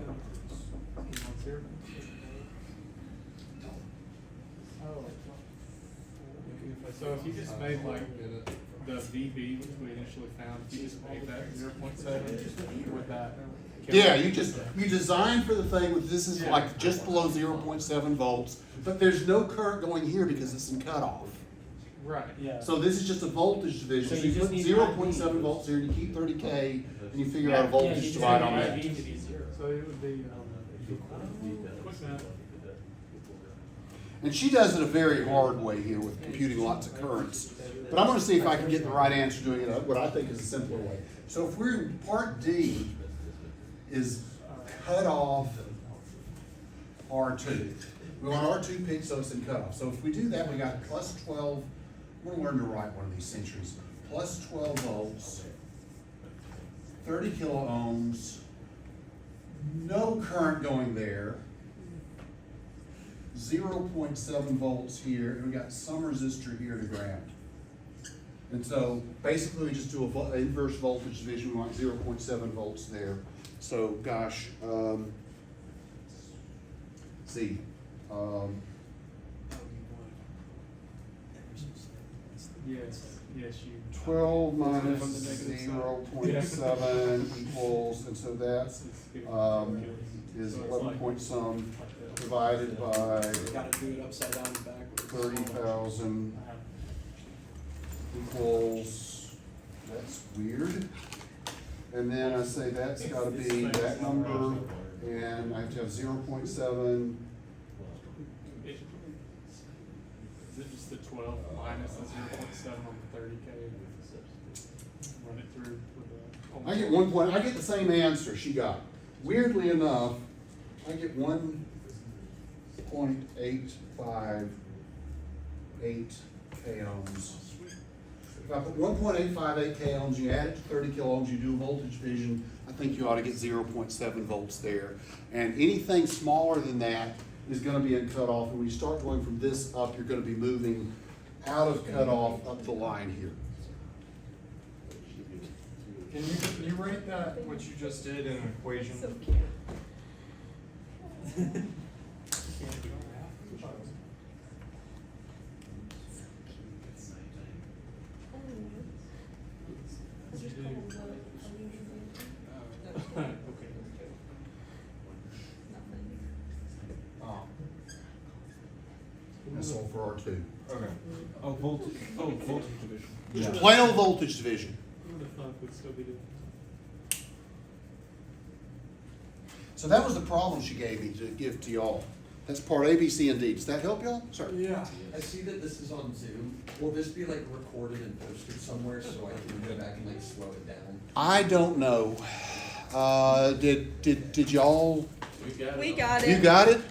So if you just made like the VB, which we initially found, if you just made that 0.7 with that. Yeah, you design for the thing with, this is like just below 0.7 volts, but there's no current going here because it's in cutoff. Right, yeah. So this is just a voltage division, So so you you just put need 0.7 IV. volts here, and you keep 30K, and you figure out a Yeah, voltage you just divide need on that. IV to be zero. So it would be, quick math. And she does it a very hard way here with computing lots of currents. But I'm gonna see if I can get the right answer doing it what I think is a simpler way. So if we're in part D is cut off R2. We want R2 picked so it's in cutoff. So if we do that, we got plus 12, we're gonna learn to write one of these centuries. Plus 12 volts, 30 kilo ohms, no current going there. 0.7 volts here, and we got some resistor here to ground. And so basically we just do a inverse voltage division, we want 0.7 volts there. So gosh, see, Yes, you. 12 minus 0.7 equals, and so that is 11 point some divided by Gotta do it upside down and backwards. 30,000 equals, that's weird. And then I say that's gotta be that number, and I have to have 0.7. Is it just the 12 minus the 0.7 on the 30K? Run it through with a. I get 1 point, I get the same answer she got. Weirdly enough, I get 1.858 K ohms. If I put 1.858 K ohms, you add it to 30 kilo ohms, you do a voltage division, I think you ought to get 0.7 volts there. And anything smaller than that is gonna be in cutoff, and when you start going from this up, you're gonna be moving out of cutoff up the line here. Can you write that, what you just did in an equation? Oh, That's all for R2. okay. Voltage division. Just plain old voltage division. The funk would still be doing. So that was the problem she gave me to give to y'all. That's part A, B, C, and D. Does that help y'all? Sir? Yeah, I see that this is on Zoom. Will this be like recorded and posted somewhere so I can go back and like slow it down? I don't know. Did y'all? We got it. You got it?